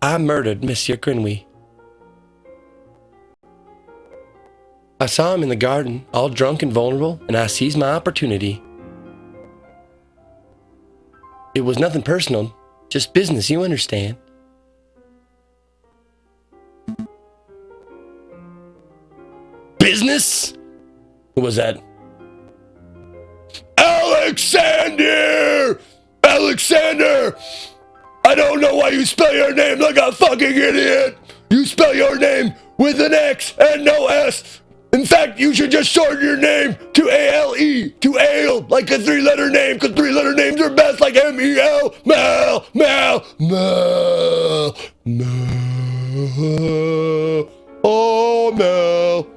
I murdered Monsieur Grinwy. I saw him in the garden, all drunk and vulnerable, and I seized my opportunity. It was nothing personal. Just business, you understand. Business? Who was that? Alexander! Alexander! I don't know why you spell your name like a fucking idiot! You spell your name with an X and no S! In fact, you should just shorten your name to A-L-E, to Ale, like a 3-letter name, because 3-letter names are best, like M-E-L, Mel, Mel, Mel, Mel, oh, Mel.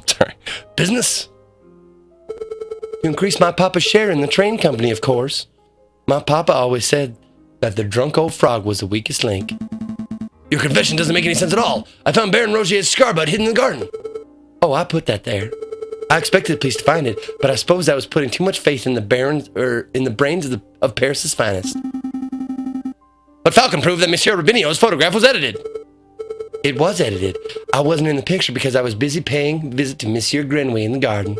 Sorry. Business? To increase my papa's share in the train company, of course. My papa always said that the drunk old frog was the weakest link. Your confession doesn't make any sense at all. I found Baron Rogier's scarbud hidden in the garden. Oh, I put that there. I expected the police to find it, but I suppose I was putting too much faith in the Baron's, in the brains of Paris's finest. But Falcon proved that Monsieur Rubinio's photograph was edited. It was edited. I wasn't in the picture because I was busy paying a visit to Monsieur Grenouille in the garden.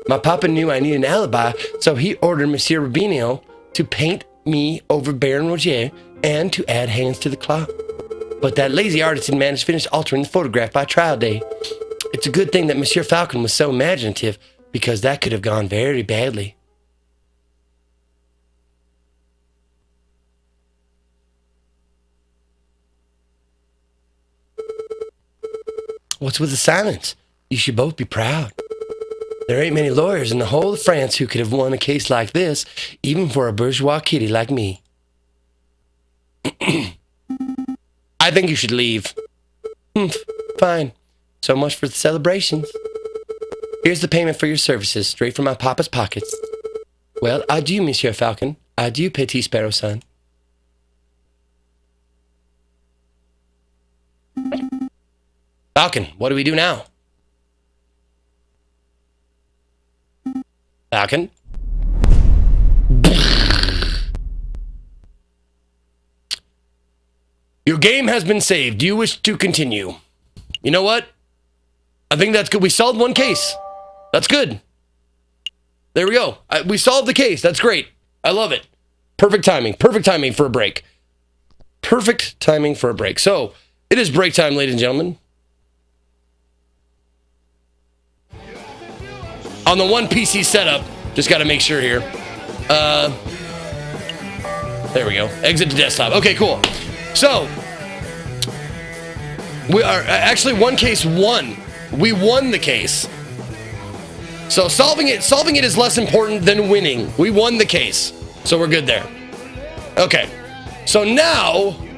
My papa knew I needed an alibi, so he ordered Monsieur Rubinio to paint me over Baron Rogier and to add hands to the clock. But that lazy artist managed to finish altering the photograph by trial day. It's a good thing that Monsieur Falcon was so imaginative, because that could have gone very badly. What's with the silence? You should both be proud. There ain't many lawyers in the whole of France who could have won a case like this, even for a bourgeois kitty like me. I think you should leave. Fine. So much for the celebrations. Here's the payment for your services, straight from my papa's pockets. Well, adieu, Monsieur Falcon. Adieu, petit Sparrowson. Falcon, what do we do now? Falcon? Your game has been saved. Do you wish to continue? You know what? I think that's good. We solved one case. That's good. There we go. We solved the case. That's great. I love it. Perfect timing. Perfect timing for a break. Perfect timing for a break. So, it is break time, ladies and gentlemen. On the one PC setup, just got to make sure here. There we go. Exit to desktop. Okay, cool. So, we are actually one case won. We won the case. So solving it is less important than winning. We won the case. So we're good there. Okay. So now